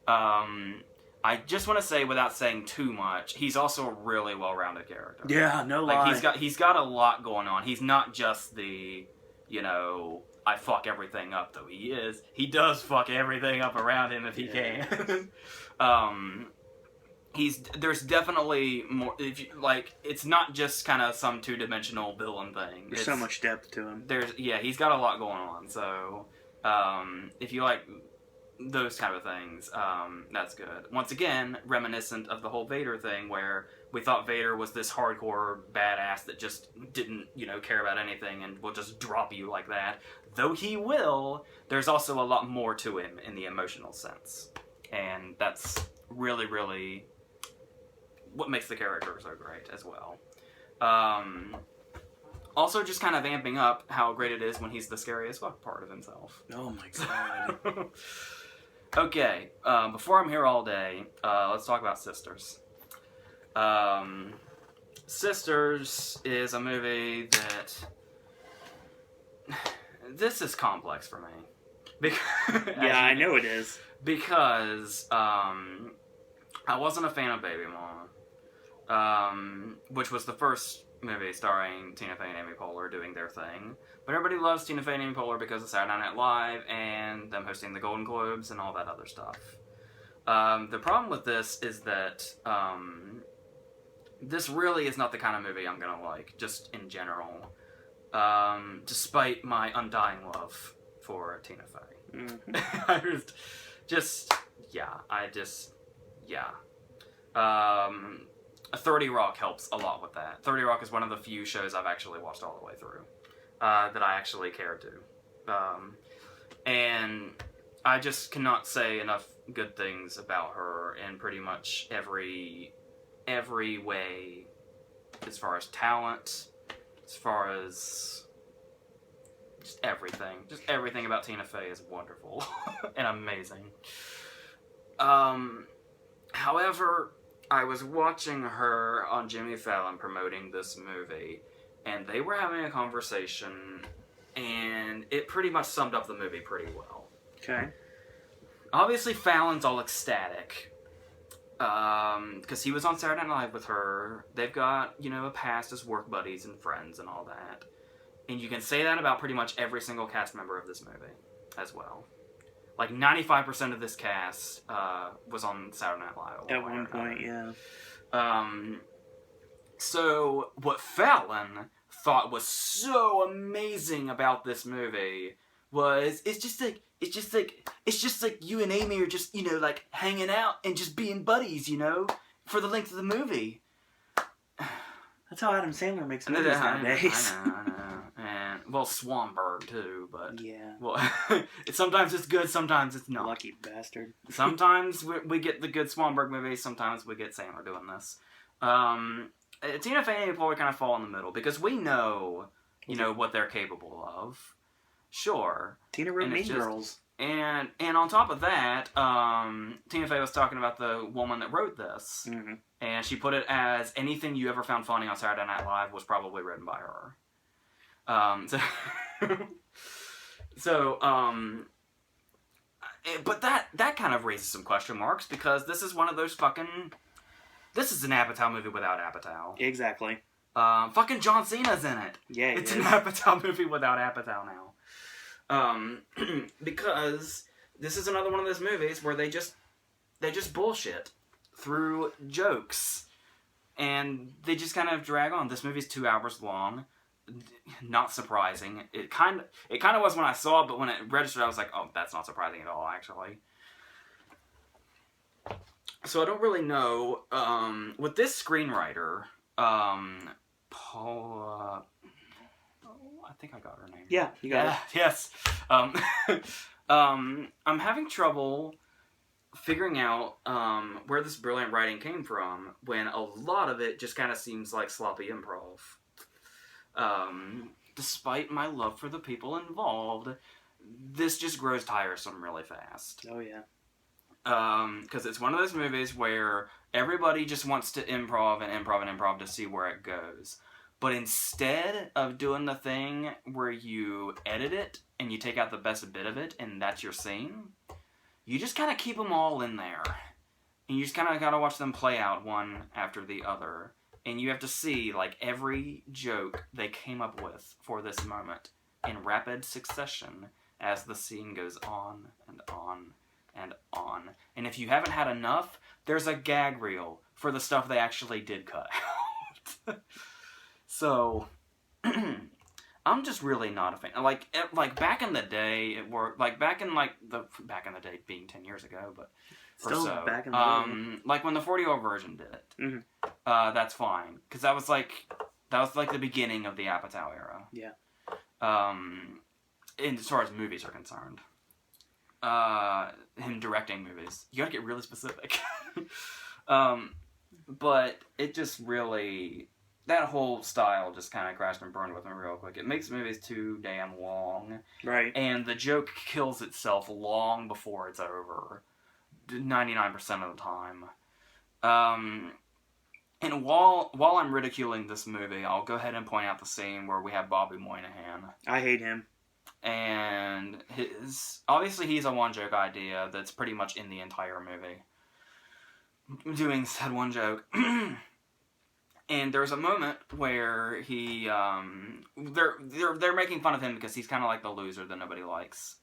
I just want to say, without saying too much, he's also a really well-rounded character. Yeah, no lie. He's got a lot going on. He's not just the, you know, I fuck everything up, though he does fuck everything up around him if he can. There's definitely more, it's not just kind of some two-dimensional villain thing. There's so much depth to him. He's got a lot going on, so, if you like those kind of things, that's good. Once again, reminiscent of the whole Vader thing, where we thought Vader was this hardcore badass that just didn't, care about anything and will just drop you like that. Though he will, there's also a lot more to him in the emotional sense. And that's really, really what makes the character so great as well. Also, just kind of amping up how great it is when he's the scariest fuck part of himself. Oh my god. Okay, before I'm here all day, let's talk about Sisters. Sisters is a movie that... This is complex for me. Yeah, I know it is. Because I wasn't a fan of Baby Mama, which was the first movie starring Tina Fey and Amy Poehler doing their thing. But everybody loves Tina Fey and Amy Poehler because of Saturday Night Live and them hosting the Golden Globes and all that other stuff. The problem with this is that this really is not the kind of movie I'm going to like, just in general. Despite my undying love for Tina Fey. Mm-hmm. A 30 Rock helps a lot with that. 30 Rock is one of the few shows I've actually watched all the way through that I actually care to. And I just cannot say enough good things about her in pretty much every way, as far as talent, as far as just everything. Just everything about Tina Fey is wonderful and amazing. However, I was watching her on Jimmy Fallon promoting this movie, and they were having a conversation, and it pretty much summed up the movie pretty well. Okay. Obviously, Fallon's all ecstatic, because he was on Saturday Night Live with her. They've got, a past as work buddies and friends and all that. And you can say that about pretty much every single cast member of this movie as well. Like, 95% of this cast was on Saturday Night Live. At one point, yeah. So, what Fallon thought was so amazing about this movie was, it's just like you and Amy are just, hanging out and just being buddies, for the length of the movie. That's how Adam Sandler makes movies nowadays. I know. And, well, Swanberg, too, but... Yeah. Well, sometimes it's good, sometimes it's not. Lucky bastard. Sometimes we get the good Swanberg movies, sometimes we get Sandler doing this. Tina Fey and Amy Poehler kind of fall in the middle, because we know, what they're capable of. Sure. Tina wrote Mean Girls. And on top of that, Tina Fey was talking about the woman that wrote this. Mm-hmm. And she put it as, anything you ever found funny on Saturday Night Live was probably written by her. But that kind of raises some question marks, because this is one of those this is an Apatow movie without Apatow. Exactly. Fucking John Cena's in it. Yeah, it's an Apatow movie without Apatow now. Because this is another one of those movies where they just bullshit through jokes, and they just kind of drag on. This movie's 2 hours long. Not surprising. It kind of was when I saw it, but when it registered, I was like, oh, that's not surprising at all, actually. So I don't really know. With this screenwriter, Paula... I think I got her name. Yeah, you got it. Yes. I'm having trouble figuring out where this brilliant writing came from, when a lot of it just kind of seems like sloppy improv. Despite my love for the people involved, this just grows tiresome really fast. Oh, yeah. Because it's one of those movies where everybody just wants to improv and improv and improv to see where it goes. But instead of doing the thing where you edit it and you take out the best bit of it and that's your scene, you just kind of keep them all in there. And you just kind of got to watch them play out one after the other. And you have to see, like, every joke they came up with for this moment in rapid succession as the scene goes on and on and on. And if you haven't had enough, there's a gag reel for the stuff they actually did cut out. So, I'm just really not a fan. Like back in the day, back in the day being 10 years ago, but Still or so. Back in the day. Like when the 40-year-old version did it. Mm-hmm. That's fine, because that was like the beginning of the Apatow era. Yeah. As far as movies are concerned, him directing movies, you gotta get really specific. But it just really, that whole style just kind of crashed and burned with me real quick. It makes movies too damn long, Right. and the joke kills itself long before it's over, 99% of the time. And while I'm ridiculing this movie, I'll go ahead and point out the scene where we have Bobby Moynihan. I hate him. And obviously he's a one joke idea that's pretty much in the entire movie. Doing said one joke. And there's a moment where they're making fun of him because he's kind of like the loser that nobody likes.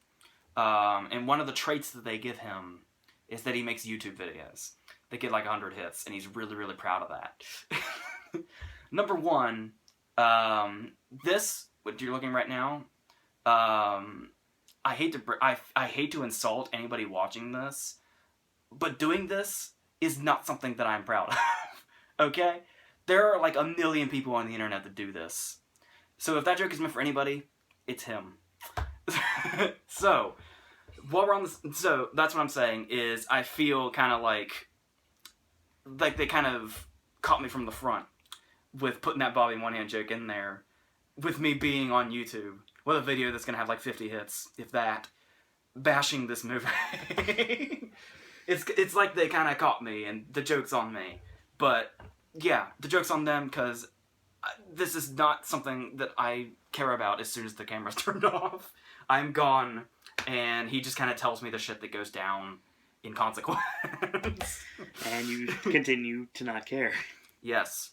And one of the traits that they give him is that he makes YouTube videos. They get like 100 hits, and he's really, really proud of that. Number one, what you're looking right now, I hate to insult anybody watching this, but doing this is not something that I'm proud of. Okay? There are like 1 million people on the internet that do this. So if that joke is meant for anybody, it's him. So, while we're on this, so that's what I'm saying is I feel kind of like they kind of caught me from the front with putting that Bobby Moynihan joke in there, with me being on YouTube with a video that's gonna have like 50 hits, if that, bashing this movie. It's like they kind of caught me and the joke's on me, but yeah, the joke's on them because this is not something that I care about as soon as the camera's turned off. I'm gone, and he just kind of tells me the shit that goes down in consequence. And you continue to not care. Yes.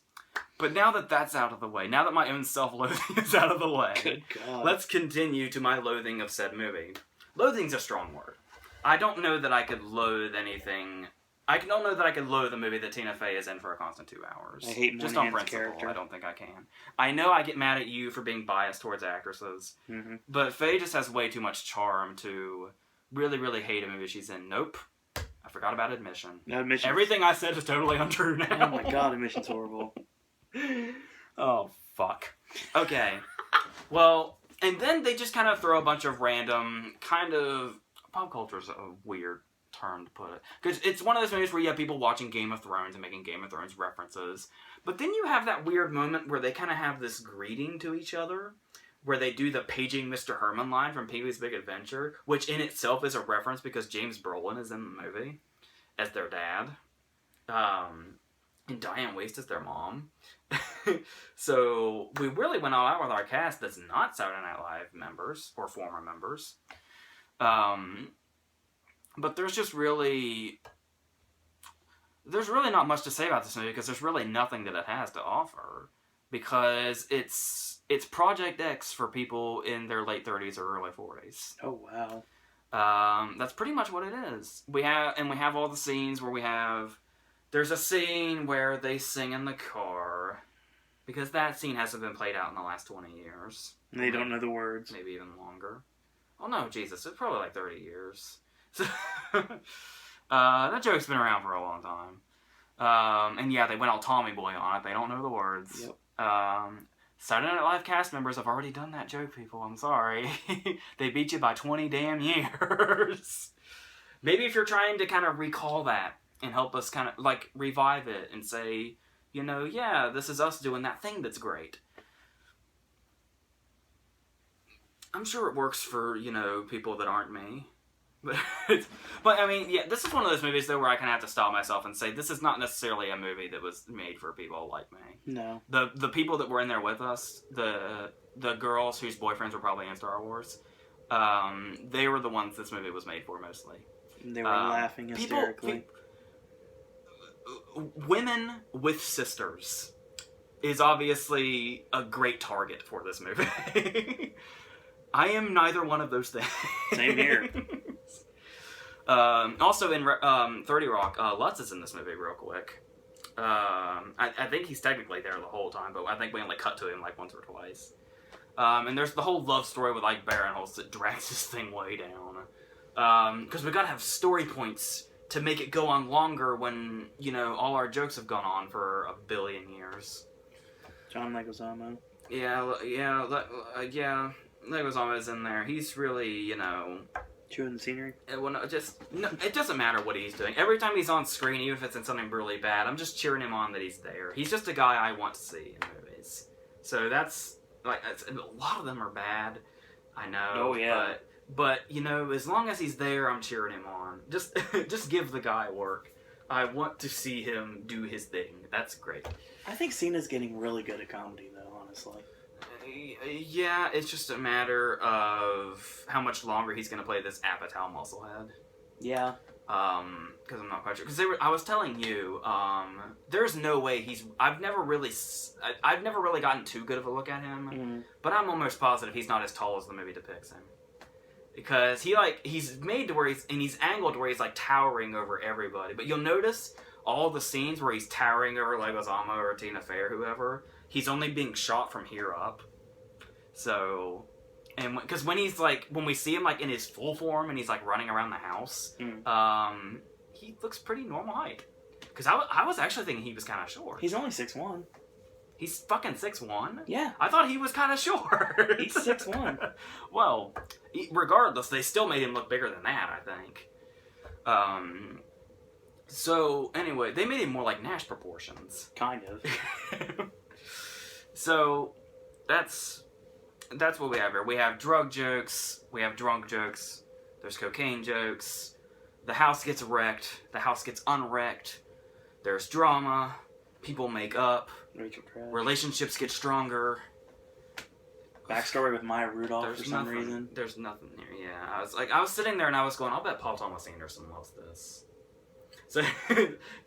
But now that that's out of the way, now that my own self-loathing is out of the way, Good God. let's continue to my loathing of said movie. Loathing's a strong word. I don't know that I could loathe anything. I don't know that I could loathe a movie that Tina Fey is in for a constant 2 hours. I hate just on Moynihan's principle. character. I don't think I can. I know I get mad at you for being biased towards actresses, Mm-hmm. but Fey just has way too much charm to really, really hate a movie she's in. Nope. I forgot about Admission. No, Admission's... Everything I said is totally untrue now. Oh my God, Admission's horrible. Oh, fuck. Okay. Well, and then they just kind of throw a bunch of random pop culture's a weird term to put it. Because it's one of those movies where you have people watching Game of Thrones and making Game of Thrones references. But then you have that weird moment where they kind of have this greeting to each other, where they do the paging Mr. Herman line from Pee-wee's Big Adventure, which in itself is a reference because James Brolin is in the movie as their dad. And Diane Waste is their mom. So we really went all out with our cast that's not Saturday Night Live members or former members. But there's really not much to say about this movie because there's really nothing that it has to offer, because it's Project X for people in their late 30s or early 40s. Oh wow. That's pretty much what it is. We have all the scenes where there's a scene where they sing in the car, because that scene hasn't been played out in the last 20 years. And they don't know the words. Maybe even longer. Oh no, Jesus, it's probably like 30 years. So, that joke's been around for a long time. And yeah, they went all Tommy Boy on it. They don't know the words. Yep. Saturday Night Live cast members have already done that joke, people. I'm sorry. They beat you by 20 damn years. Maybe if you're trying to kind of recall that and help us kind of like revive it and say, yeah, this is us doing that thing that's great. I'm sure it works for, people that aren't me. But I mean, yeah, this is one of those movies though where I kind of have to stop myself and say this is not necessarily a movie that was made for people like me. No. The people that were in there with us, the girls whose boyfriends were probably in Star Wars, they were the ones this movie was made for mostly. They were laughing hysterically. Women with sisters is obviously a great target for this movie. I am neither one of those things. Same here. Also in 30 Rock, Lutz is in this movie real quick. I think he's technically there the whole time, but I think we only cut to him like once or twice. And there's the whole love story with Ike Barinholtz that drags this thing way down. Because we gotta have story points to make it go on longer when, you know, all our jokes have gone on for 1 billion years. John Leguizamo. Yeah, Leguizamo's in there. He's really, you know... Chewing the scenery? It doesn't matter what he's doing. Every time he's on screen, even if it's in something really bad, I'm just cheering him on that he's there. He's just a guy I want to see in movies. So that's... like, a lot of them are bad, I know. Oh, yeah. But you know, as long as he's there, I'm cheering him on. Just give the guy work. I want to see him do his thing. That's great. I think Cena's getting really good at comedy, though, honestly. Yeah, it's just a matter of how much longer he's going to play this Apatow musclehead. Yeah. Because I'm not quite sure. Because I was telling you, there's no way I've never really gotten too good of a look at him. Mm-hmm. But I'm almost positive he's not as tall as the movie depicts him. Because he's made to where he's angled to where he's like towering over everybody. But you'll notice all the scenes where he's towering over Leguizamo or Tina Fey or whoever, he's only being shot from here up. So, and because when we see him like in his full form and he's like running around the house, he looks pretty normal height. Because I was actually thinking he was kind of short. He's only 6'1". He's fucking 6'1"? Yeah. I thought he was kind of short. He's 6'1". Well, regardless, they still made him look bigger than that, I think. So, anyway, they made him more like Nash proportions. Kind of. So, that's what we have here. We have drug jokes, we have drunk jokes, there's cocaine jokes, the house gets wrecked, the house gets unwrecked, there's drama, people make up, relationships get stronger. Backstory with Maya Rudolph for some reason. There's nothing there, yeah. I was sitting there and I was going, I'll bet Paul Thomas Anderson loves this. So,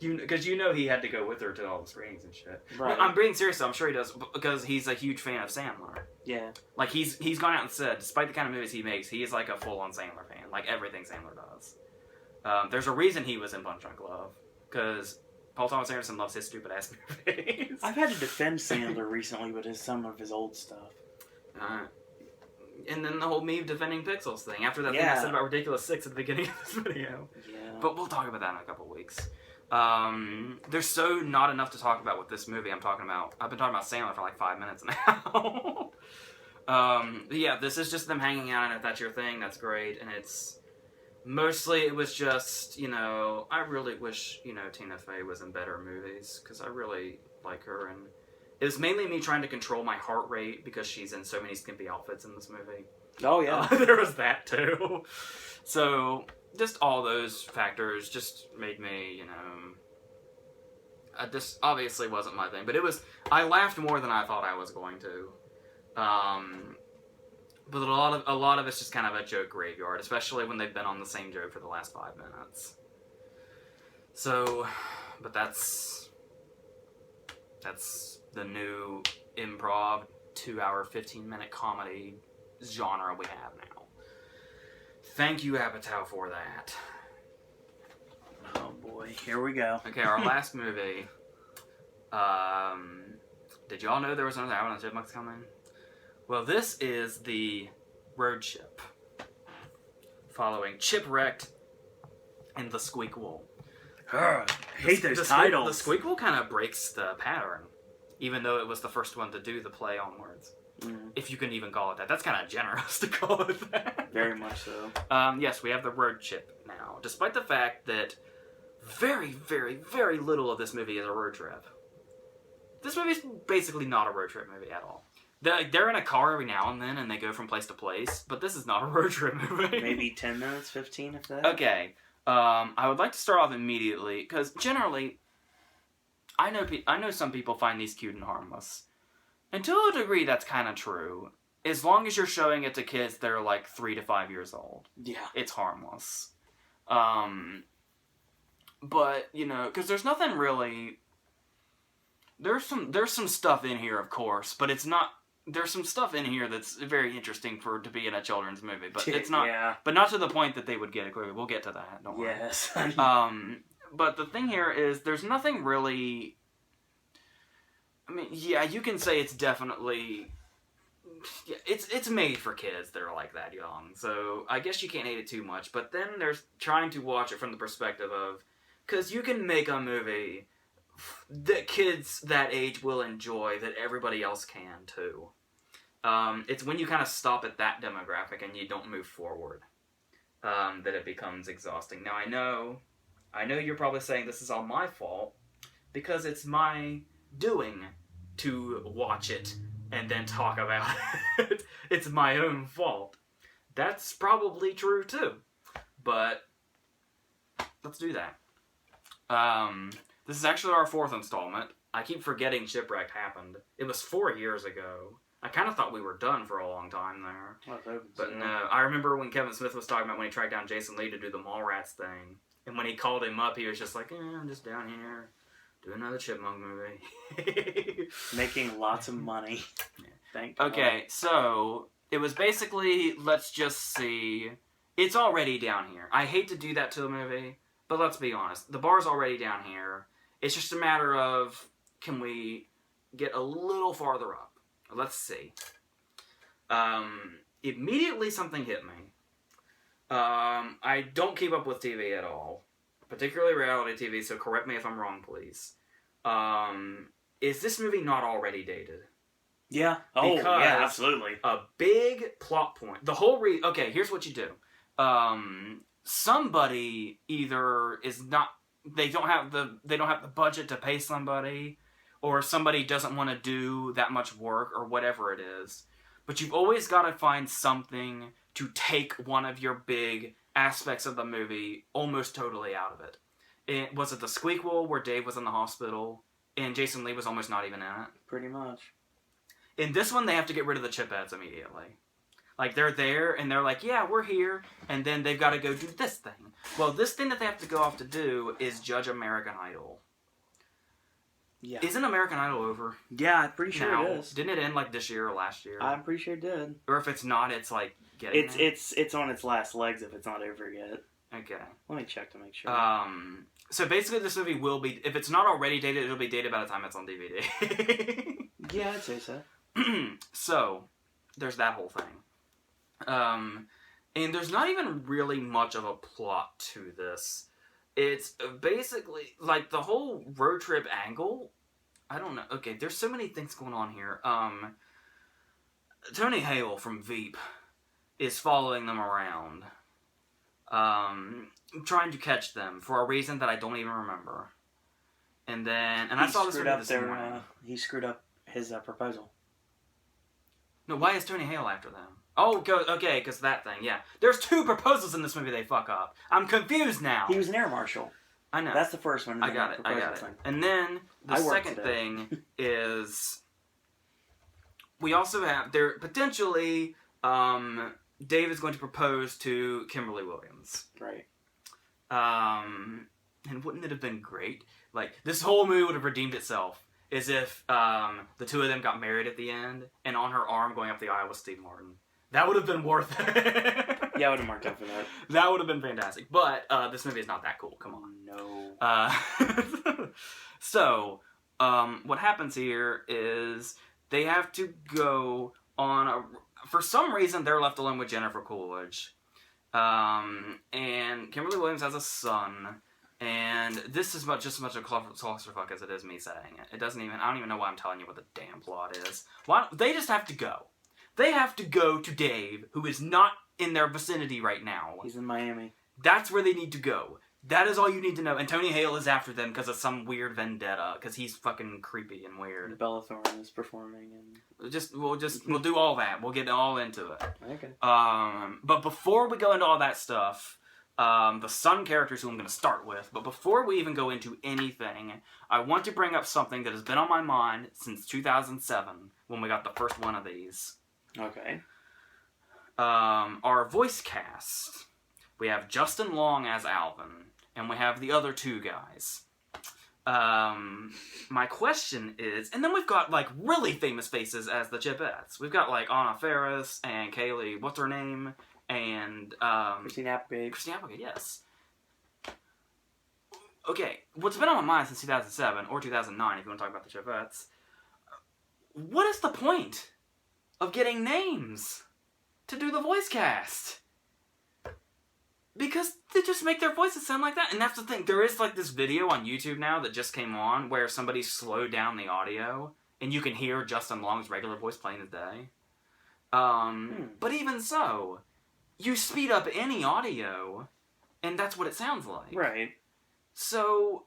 because you know he had to go with her to all the screenings and shit. Right. I'm being serious though, I'm sure he does, because he's a huge fan of Sandler. Yeah. Like, he's gone out and said, despite the kind of movies he makes, he is like a full-on Sandler fan. Like, everything Sandler does. There's a reason he was in Punch Drunk Love, because Paul Thomas Anderson loves his stupid-ass movies. I've had to defend Sandler recently with some of his old stuff. And then the whole me defending Pixels thing, after that thing I said about Ridiculous 6 at the beginning of this video. Yeah. But we'll talk about that in a couple weeks. There's so not enough to talk about with this movie I'm talking about. I've been talking about Sandler for like 5 minutes now. Yeah, this is just them hanging out, and if that's your thing, that's great. And it's... mostly it was just, you know, I really wish, you know, Tina Fey was in better movies, because I really like her, and it was mainly me trying to control my heart rate because she's in so many skimpy outfits in this movie. Oh, yeah. There was that, too. So, just all those factors just made me, you know... this obviously wasn't my thing, but it was... I laughed more than I thought I was going to. But a lot of it's just kind of a joke graveyard, especially when they've been on the same joke for the last 5 minutes. So, but that's the new improv 2-hour, 15-minute comedy genre we have now. Thank you, Apatow, for that. Oh boy, here we go. Okay, our last movie. Did y'all know there was another Alvin The Chipmunks coming? Well, this is the road chip, following Chipwrecked and The Squeakquel. I hate those titles. The Squeakquel kind of breaks the pattern, even though it was the first one to do the play on words. Mm. If you can even call it that. That's kind of generous to call it that. Very much so. Yes, we have the road chip now, despite the fact that very, very, very little of this movie is a road trip. This movie is basically not a road trip movie at all. They're in a car every now and then, and they go from place to place. But this is not a road trip movie. Maybe 10 minutes, 15 if that. Okay. I would like to start off immediately because generally, I know some people find these cute and harmless, and to a degree, that's kind of true. As long as you're showing it to kids that are like 3 to 5 years old, it's harmless. But because there's nothing really. There's some stuff in here, of course, but it's not. There's some stuff in here that's very interesting to be in a children's movie, but it's not. Yeah. But not to the point that they would get it. We'll get to that. Don't worry. Yes. But the thing here is, there's nothing really. I mean, yeah, you can say it's definitely. Yeah, it's made for kids that are like that young, so I guess you can't hate it too much. But then there's trying to watch it from the perspective of, because you can make a movie that kids that age will enjoy that everybody else can too. It's when you kind of stop at that demographic and you don't move forward that it becomes exhausting. Now I know you're probably saying this is all my fault because it's my doing to watch it and then talk about it. It's my own fault. That's probably true too. But let's do that. This is actually our 4th installment. I keep forgetting Shipwreck happened. It was 4 years ago. I kind of thought we were done for a long time there. But no, I remember when Kevin Smith was talking about when he tracked down Jason Lee to do the Mallrats thing. And when he called him up, he was just like, I'm just down here. Do another Chipmunk movie. Making lots of money. Thank God. Okay, so it was basically, let's just see. It's already down here. I hate to do that to a movie, but let's be honest. The bar's already down here. It's just a matter of, can we get a little farther up? Let's see. Immediately something hit me. I don't keep up with TV at all. Particularly reality TV, so correct me if I'm wrong, please. Is this movie not already dated? Yeah. Oh, because yeah, absolutely. A big plot point. The whole okay, here's what you do. Somebody either is not. They don't have the budget to pay somebody, or somebody doesn't want to do that much work, or whatever it is. But you've always got to find something to take one of your big aspects of the movie almost totally out of it. Was it the Squeakquel where Dave was in the hospital and Jason Lee was almost not even in it? Pretty much. In this one, they have to get rid of the chip heads immediately. Like, they're there, and they're like, yeah, we're here, and then they've got to go do this thing. Well, this thing that they have to go off to do is judge American Idol. Yeah. Isn't American Idol over? Yeah, I'm pretty sure now? it is. Didn't it end, like, this year or last year? I'm pretty sure it did. Or if it's not, it's, like, getting there? It's on its last legs if it's not over yet. Okay. Let me check to make sure. So basically this movie will be, if it's not already dated, it'll be dated by the time it's on DVD. Yeah, I'd say so. So, there's that whole thing. And there's not even really much of a plot to this. It's basically, like, the whole road trip angle, I don't know. Okay, there's so many things going on here. Tony Hale from Veep is following them around. Trying to catch them for a reason that I don't even remember. And then, I saw this movie this morning. He screwed up his proposal. No, why is Tony Hale after them? Oh, okay, because that thing, yeah. There's 2 proposals in this movie they fuck up. I'm confused now. He was an air marshal. I know. That's the first one. I got it. And then, the second thing is, we also have, potentially, Dave is going to propose to Kimberly Williams. Right. And wouldn't it have been great? Like, this whole movie would have redeemed itself as if the 2 of them got married at the end, and on her arm going up the aisle was Steve Martin. That would have been worth it. Yeah, I would have marked up for that. That would have been fantastic. But this movie is not that cool. Come on. No. So, what happens here is they have to go on for some reason, they're left alone with Jennifer Coolidge. And Kimberly Williams has a son. And this is just as much a clusterfuck as it is me saying it. It doesn't even, I don't even know why I'm telling you what the damn plot is. They just have to go. They have to go to Dave, who is not in their vicinity right now. He's in Miami. That's where they need to go. That is all you need to know. And Tony Hale is after them because of some weird vendetta, because he's fucking creepy and weird. Bella Thorne is performing, and We'll do all that. We'll get all into it. okay. But before we go into all that stuff, the Sun characters who I'm going to start with, but before we even go into anything, I want to bring up something that has been on my mind since 2007 when we got the first one of these. Okay. Our voice cast. We have Justin Long as Alvin. And we have the other two guys. My question is... And then we've got, like, really famous faces as the Chipettes. We've got, like, Anna Faris and Kaylee... What's her name? And, Christina Applegate. Christina Applegate, yes. Okay, what's been on my mind since 2007, or 2009, if you want to talk about the Chipettes... What is the point of getting names to do the voice cast? Because they just make their voices sound like that. And that's the thing. There is, like, this video on YouTube now that just came on where somebody slowed down the audio and you can hear Justin Long's regular voice plain as day. But even so, you speed up any audio and that's what it sounds like. Right. So,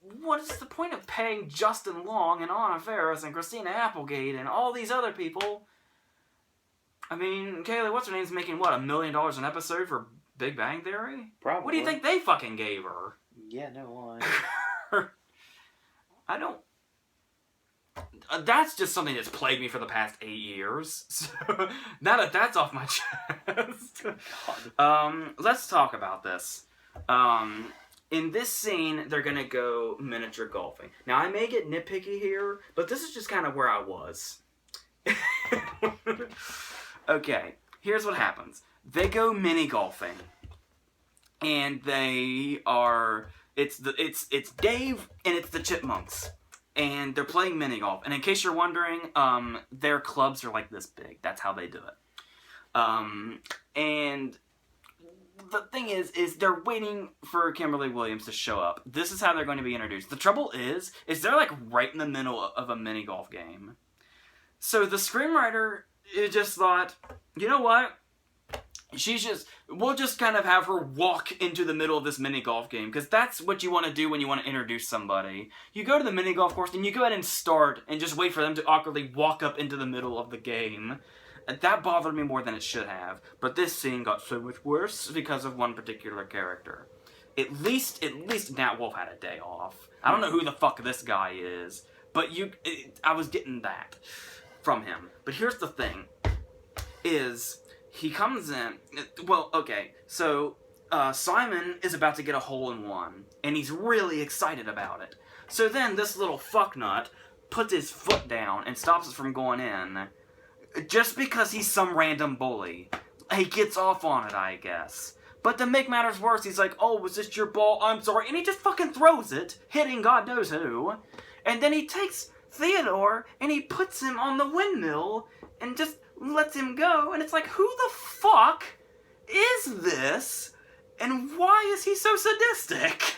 what is the point of paying Justin Long and Anna Faris and Christina Applegate and all these other people? I mean, Kaylee, what's her name's making, what, $1 million an episode for Big Bang Theory? Probably. What do you think they fucking gave her? Yeah, no lie. I don't... That's just something that's plagued me for the past 8 years. So, now that that's off my chest. Let's talk about this. In this scene, they're gonna go miniature golfing. Now, I may get nitpicky here, but this is just kind of where I was. Okay, here's what happens. They go mini golfing, and they are it's Dave and it's the Chipmunks, and they're playing mini golf. And in case you're wondering, their clubs are like this big. That's how they do it. And the thing is they're waiting for Kimberly Williams to show up. This is how they're going to be introduced. The trouble is they're like right in the middle of a mini golf game. So the screenwriter just thought, you know what? We'll just kind of have her walk into the middle of this mini golf game, because that's what you want to do when you want to introduce somebody. You go to the mini golf course and you go ahead and start and just wait for them to awkwardly walk up into the middle of the game. That bothered me more than it should have, but this scene got so much worse because of one particular character. At least Nat Wolff had a day off. I don't know who the fuck this guy is, but I was getting that from him. But here's the thing, is he comes in, well, okay, so Simon is about to get a hole-in-one, and he's really excited about it. So then this little fucknut puts his foot down and stops us from going in, just because he's some random bully. He gets off on it, I guess. But to make matters worse, he's like, oh, was this your ball? I'm sorry. And he just fucking throws it, hitting God knows who. And then he takes Theodore and he puts him on the windmill and just lets him go. And it's like, who the fuck is this? And why is he so sadistic?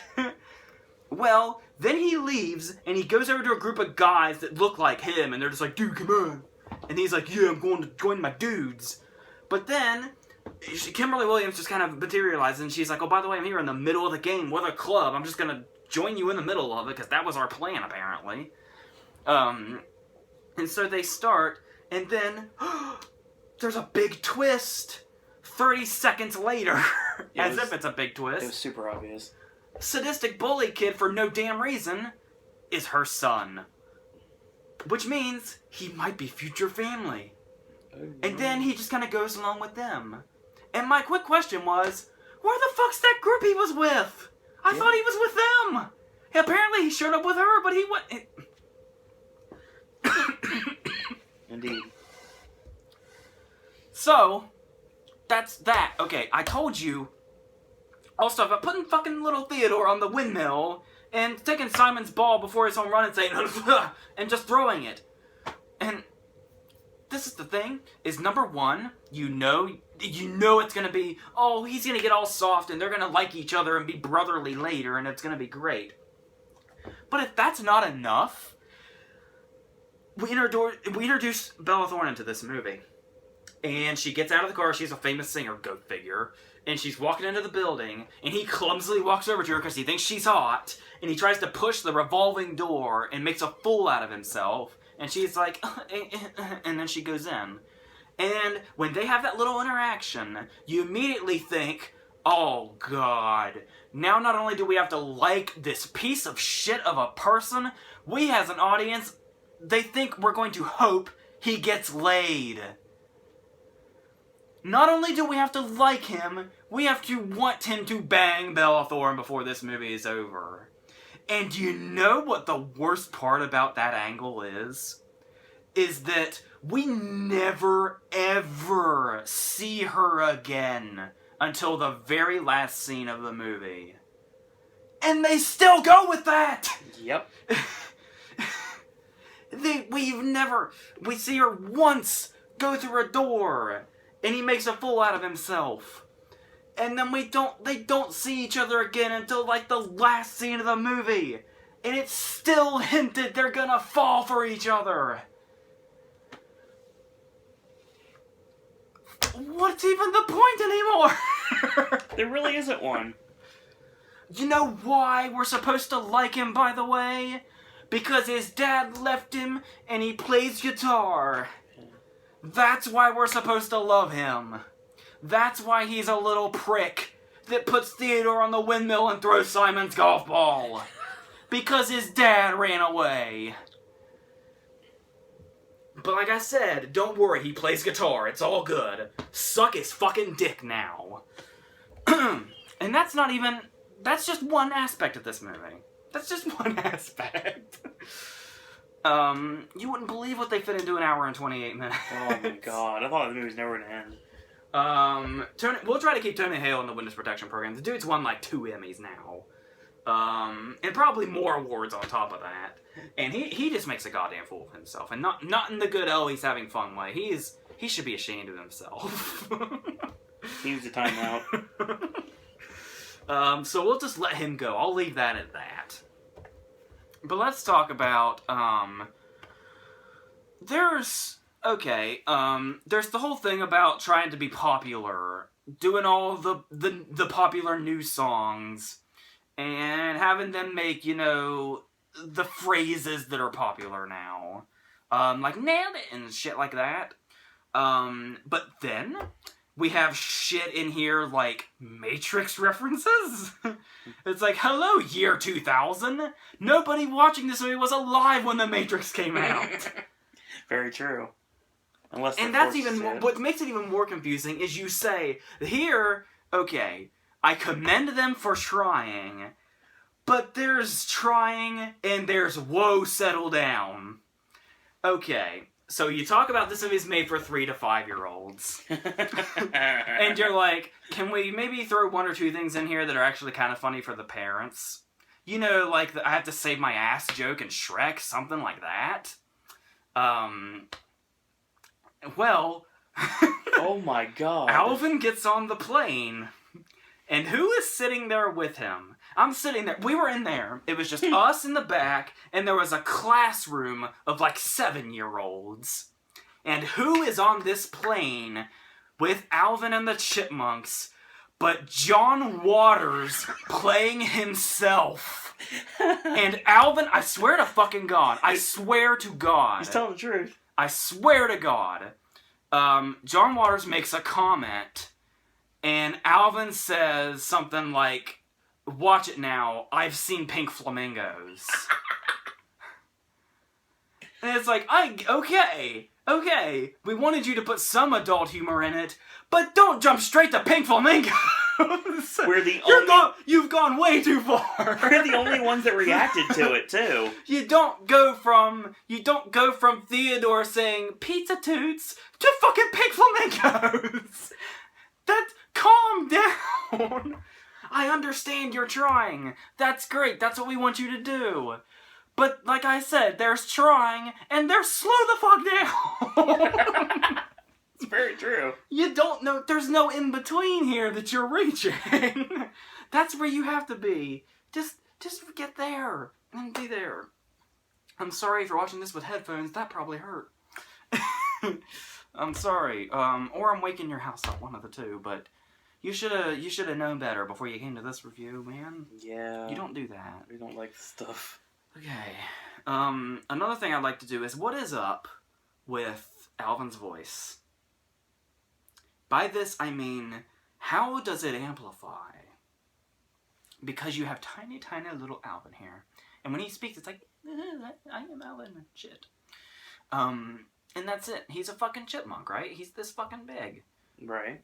Well, then he leaves and he goes over to a group of guys that look like him. And they're just like, dude, come on. And he's like, yeah, I'm going to join my dudes. But then Kimberly Williams just kind of materializes, and she's like, oh, by the way, I'm here in the middle of the game with a club. I'm just going to join you in the middle of it, because that was our plan, apparently. And so they start, and then there's a big twist 30 seconds later. As if it's a big twist. It was super obvious. Sadistic bully kid, for no damn reason, is her son. Which means he might be future family. And then he just kind of goes along with them. And my quick question was, where the fuck's that group he was with? I thought he was with them. Apparently he showed up with her, but he went... Indeed. So, that's that. Okay, I told you all stuff about putting fucking little Theodore on the windmill and taking Simon's ball before his home run and saying, and just throwing it. And this is the thing, is number one, you know it's gonna be, oh, he's gonna get all soft and they're gonna like each other and be brotherly later and it's gonna be great. But if that's not enough, we introduce Bella Thorne into this movie. And she gets out of the car, she's a famous singer, go figure. and she's walking into the building, and he clumsily walks over to her because he thinks she's hot, and he tries to push the revolving door and makes a fool out of himself, and she's like, and then she goes in. And when they have that little interaction, you immediately think, oh god, now not only do we have to like this piece of shit of a person, we as an audience, they think we're going to hope he gets laid. Not only do we have to like him, we have to want him to bang Bella Thorne before this movie is over. And you know what the worst part about that angle is? Is that we never, ever see her again until the very last scene of the movie. And they still go with that! Yep. We see her once go through a door, and he makes a fool out of himself. And then they don't see each other again until like the last scene of the movie. And it's still hinted they're gonna fall for each other. What's even the point anymore? There really isn't one. You know why we're supposed to like him, by the way? Because his dad left him and he plays guitar. That's why we're supposed to love him. That's why he's a little prick that puts Theodore on the windmill and throws Simon's golf ball. Because his dad ran away. But like I said, don't worry, he plays guitar. It's all good. Suck his fucking dick now. And that's not even... That's just one aspect of this movie. That's just one aspect. You wouldn't believe what they fit into an hour and 28 minutes. Oh my god, I thought the movie was never gonna end. We'll try to keep Tony Hale in the Witness Protection Program. The dude's won like 2 Emmys now. And probably more awards on top of that. And he just makes a goddamn fool of himself. And not in the good, oh, he's having fun way. He should be ashamed of himself. He needs a timeout. So we'll just let him go. I'll leave that at that. But let's talk about, there's the whole thing about trying to be popular, doing all the popular new songs, and having them make, the phrases that are popular now. Like, nailed it, and shit like that. But then, we have shit in here like Matrix references. It's like, hello, year 2000. Nobody watching this movie was alive when The Matrix came out. Very true. Unless and that's even more, what makes it even more confusing is you say, here, okay, I commend them for trying, but there's trying and there's whoa, settle down. Okay. So you talk about this movie's made for 3 to 5-year-olds. And you're like, can we maybe throw 1 or 2 things in here that are actually kind of funny for the parents? Like the I have to save my ass joke in Shrek, something like that. Well... Oh my god. Alvin gets on the plane. And who is sitting there with him? I'm sitting there. We were in there. It was just us in the back, and there was a classroom of like 7-year-olds. And who is on this plane with Alvin and the Chipmunks but John Waters playing himself? And Alvin, I swear to fucking God. I swear to God. He's telling the truth. I swear to God. John Waters makes a comment, and Alvin says something like, watch it now, I've seen pink flamingos. And it's like, okay, we wanted you to put some adult humor in it, but don't jump straight to pink flamingos. You've gone way too far. We're the only ones that reacted to it, too. You don't go from Theodore saying pizza toots to fucking pink flamingos. Calm down. I understand you're trying. That's great. That's what we want you to do. But like I said, there's trying and there's slow the fuck down. It's very true. You don't know. There's no in between here that you're reaching. That's where you have to be. Just get there and be there. I'm sorry if you're watching this with headphones. That probably hurt. I'm sorry. Or I'm waking your house up. One of the two. But You should have known better before you came to this review, man. Yeah. You don't do that. We don't like the stuff. Okay. Another thing I'd like to do is, what is up with Alvin's voice? By this, I mean, how does it amplify? Because you have tiny, tiny little Alvin here. And when he speaks, it's like, I am Alvin. Shit. And that's it. He's a fucking chipmunk, right? He's this fucking big. Right.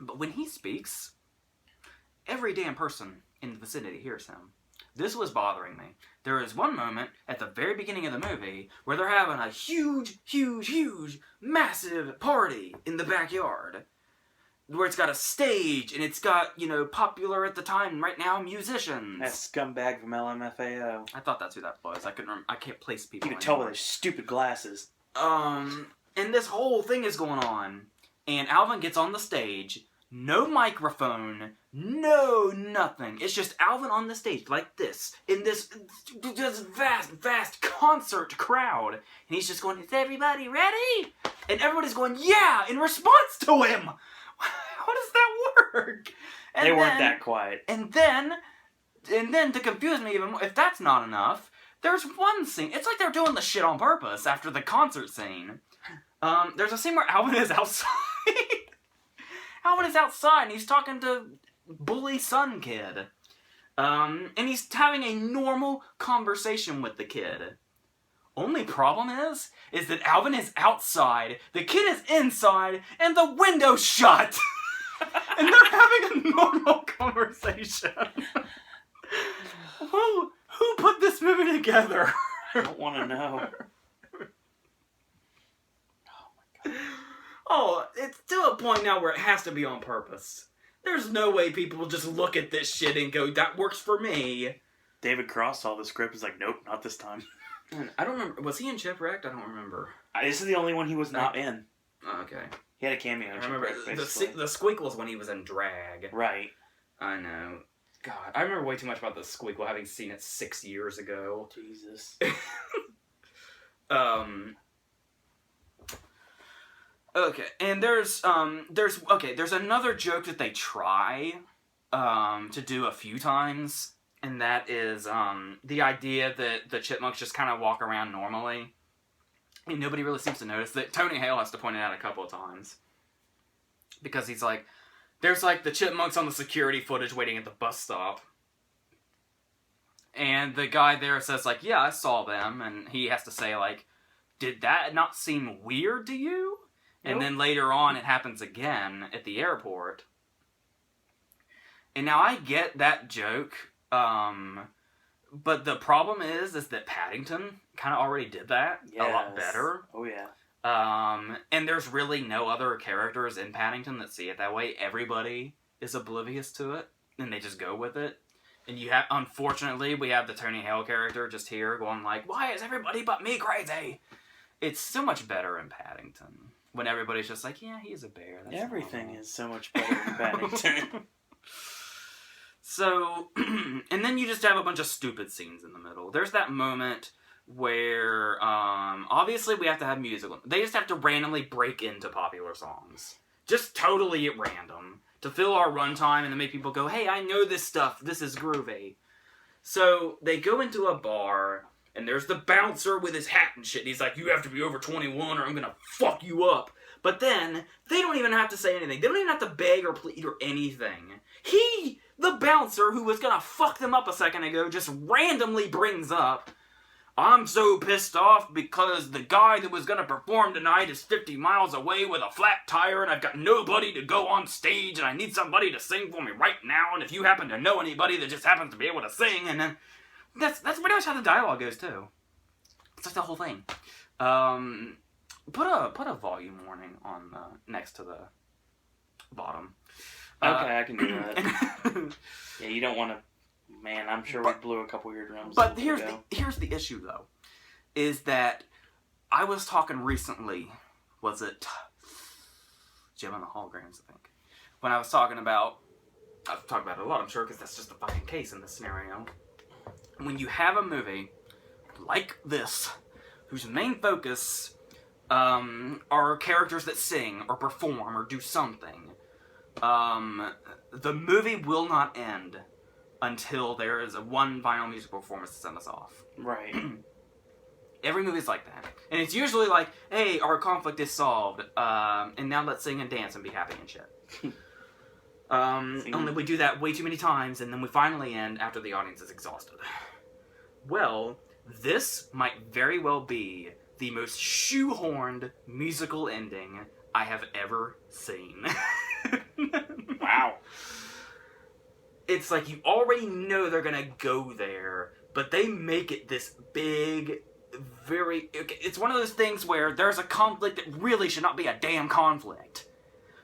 But when he speaks, every damn person in the vicinity hears him. This was bothering me. There is one moment at the very beginning of the movie where they're having a huge, huge, huge, massive party in the backyard. Where it's got a stage, and it's got, popular at the time, right now, musicians. That scumbag from LMFAO. I thought that's who that was. I can't place people You can anymore. tell by their stupid glasses. And this whole thing is going on, and Alvin gets on the stage, no microphone, no nothing. It's just Alvin on the stage, like this, in this vast, vast concert crowd. And he's just going, is everybody ready? And everybody's going, yeah, in response to him. How does that work? And they weren't that quiet. And then to confuse me even more, if that's not enough, there's one scene. It's like they're doing the shit on purpose after the concert scene. There's a scene where Alvin is outside. Alvin is outside and he's talking to bully son kid. And he's having a normal conversation with the kid. Only problem is that Alvin is outside, the kid is inside, and the window's shut! And they're having a normal conversation. Who put this movie together? I don't want to know. Oh my god. Oh, it's to a point now where it has to be on purpose. There's no way people just look at this shit and go, that works for me. David Cross saw the script and was like, nope, not this time. I don't remember. Was he in Shipwrecked? I don't remember. This is the only one he was not in. Oh, okay. He had a cameo in I remember Shipwrecked, the Squeakles when he was in drag. Right. I know. God, I remember way too much about the Squeakle, having seen it 6 years ago. Jesus. Okay, and there's another joke that they try to do a few times. And that is the idea that the chipmunks just kind of walk around normally. And nobody really seems to notice that. Tony Hale has to point it out a couple of times. Because he's like, there's like the chipmunks on the security footage waiting at the bus stop. And the guy there says like, yeah, I saw them. And he has to say like, did that not seem weird to you? Nope. And then later on it happens again at the airport. And now I get that joke. But the problem is that Paddington kind of already did that a lot better. Oh, yeah. And there's really no other characters in Paddington that see it that way. Everybody is oblivious to it, and they just go with it. And unfortunately, we have the Tony Hale character just here going like, why is everybody but me crazy? It's so much better in Paddington. When everybody's just like, yeah, he's a bear. That's Everything normal. is so much better in Paddington. So, and then you just have a bunch of stupid scenes in the middle. There's that moment where, obviously we have to have musical. They just have to randomly break into popular songs. Just totally at random. To fill our runtime and to make people go, hey, I know this stuff. This is groovy. So, they go into a bar, and there's the bouncer with his hat and shit. And he's like, you have to be over 21 or I'm gonna fuck you up. But then, they don't even have to say anything. They don't even have to beg or plead or anything. The bouncer who was gonna fuck them up a second ago just randomly brings up, I'm so pissed off because the guy that was gonna perform tonight is 50 miles away with a flat tire and I've got nobody to go on stage and I need somebody to sing for me right now and if you happen to know anybody that just happens to be able to sing, and then that's pretty much how the dialogue goes too. It's like the whole thing. Put a volume warning on next to the bottom. Okay, I can do that. Yeah, you don't want to... Man, I'm sure we blew a couple eardrums. But here's the issue, though. Is that I was talking recently... Was it... Jim and the Holograms, I think. When I was talking about... I've talked about it a lot, I'm sure, because that's just the fucking case in this scenario. When you have a movie like this, whose main focus are characters that sing or perform or do something... the movie will not end until there is one final musical performance to send us off. Right. Every movie's like that. And it's usually like, hey, our conflict is solved, and now let's sing and dance and be happy and shit. Only we do that way too many times, and then we finally end after the audience is exhausted. Well, this might very well be the most shoehorned musical ending I have ever seen. Wow. It's like you already know they're gonna go there, but they make it this big, it's one of those things where there's a conflict that really should not be a damn conflict.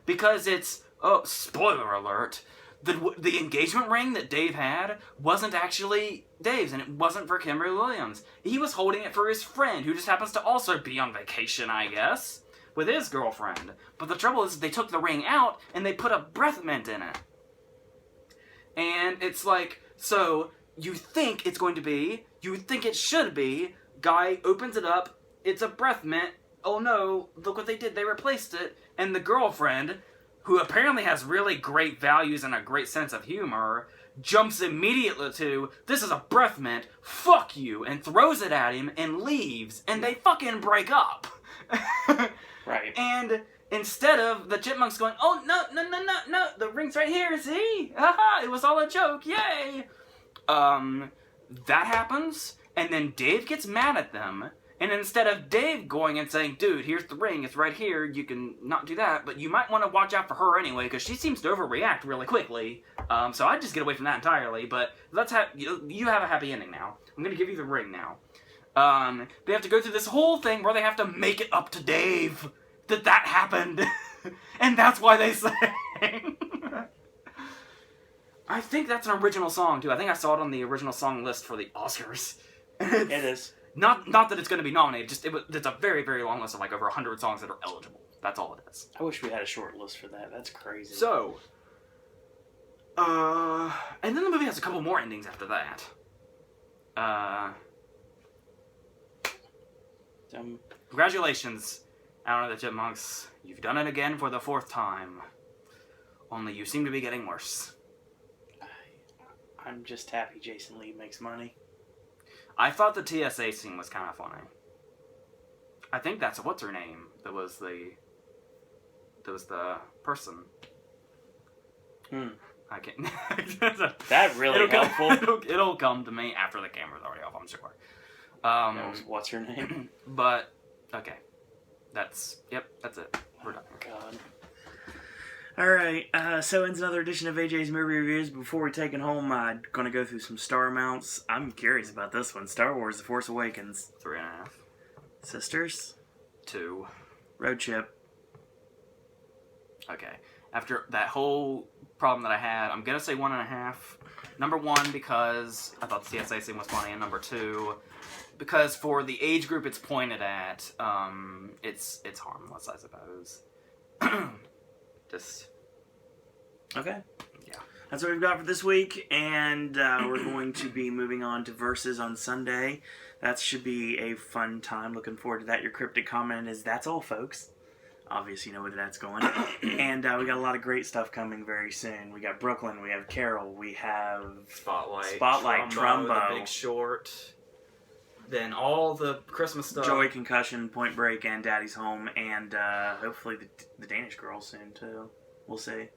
Because it's, oh, spoiler alert, the engagement ring that Dave had wasn't actually Dave's, and it wasn't for Kimberly Williams. He was holding it for his friend, who just happens to also be on vacation, I guess, with his girlfriend. But the trouble is, they took the ring out, and they put a breath mint in it. And it's like, so, you think it's going to be, you think it should be, guy opens it up, it's a breath mint, oh no, look what they did, they replaced it, and the girlfriend, who apparently has really great values and a great sense of humor, jumps immediately to, this is a breath mint, fuck you, and throws it at him and leaves, and they fucking break up. Right. And instead of the Chipmunks going, oh, no, the ring's right here, see? Haha, it was all a joke, yay! That happens, and then Dave gets mad at them, and instead of Dave going and saying, dude, here's the ring, it's right here, you can not do that, but you might want to watch out for her anyway, because she seems to overreact really quickly, so I'd just get away from that entirely, but let's have, you have a happy ending now. I'm gonna give you the ring now. They have to go through this whole thing where they have to make it up to Dave that happened, and that's why they sang. I think that's an original song, too. I think I saw it on the original song list for the Oscars. It is. Not that it's going to be nominated, just it's a very, very long list of like over 100 songs that are eligible. That's all it is. I wish we had a short list for that. That's crazy. So, and then the movie has a couple more endings after that. Congratulations, Alvin the Chipmunks. You've done it again for the 4th time. Only you seem to be getting worse. I'm just happy Jason Lee makes money. I thought the TSA scene was kind of funny. I think that's what's her name. That was the person. I can't. That really helpful. It'll come to me after the camera's already off, I'm sure. What's her name? But okay, that's it. We're done. God. Alright, so ends another edition of AJ's Movie Reviews. Before we take it home, I'm going to go through some star amounts. I'm curious about this one. Star Wars The Force Awakens. 3.5. Sisters. 2. Road Trip. Okay. After that whole problem that I had, I'm going to say 1.5. Number 1, because I thought the CSA scene was funny, and number 2, because for the age group it's pointed at, it's harmless, I suppose. Just... Okay. Yeah. That's what we've got for this week, and we're going to be moving on to Versus on Sunday. That should be a fun time. Looking forward to that. Your cryptic comment is, that's all, folks. Obviously, you know where that's going. And we got a lot of great stuff coming very soon. We got Brooklyn, we have Carol, we have... Spotlight, Trumbo, The Big Short, then all the Christmas stuff. Joey, Concussion, Point Break, and Daddy's Home, and hopefully the Danish Girl soon, too. We'll see.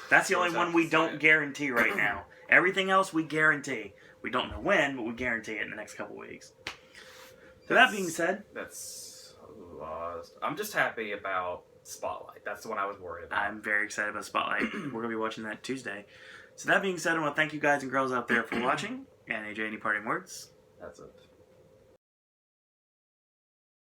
That's the only one we don't guarantee right now. Everything else we guarantee. We don't know when, but we guarantee it in the next couple weeks. So that being said... That's lost. I'm just happy about Spotlight. That's the one I was worried about. I'm very excited about Spotlight. We're going to be watching that Tuesday. So that being said, I want to thank you guys and girls out there for watching. And AJ, any parting words? That's it.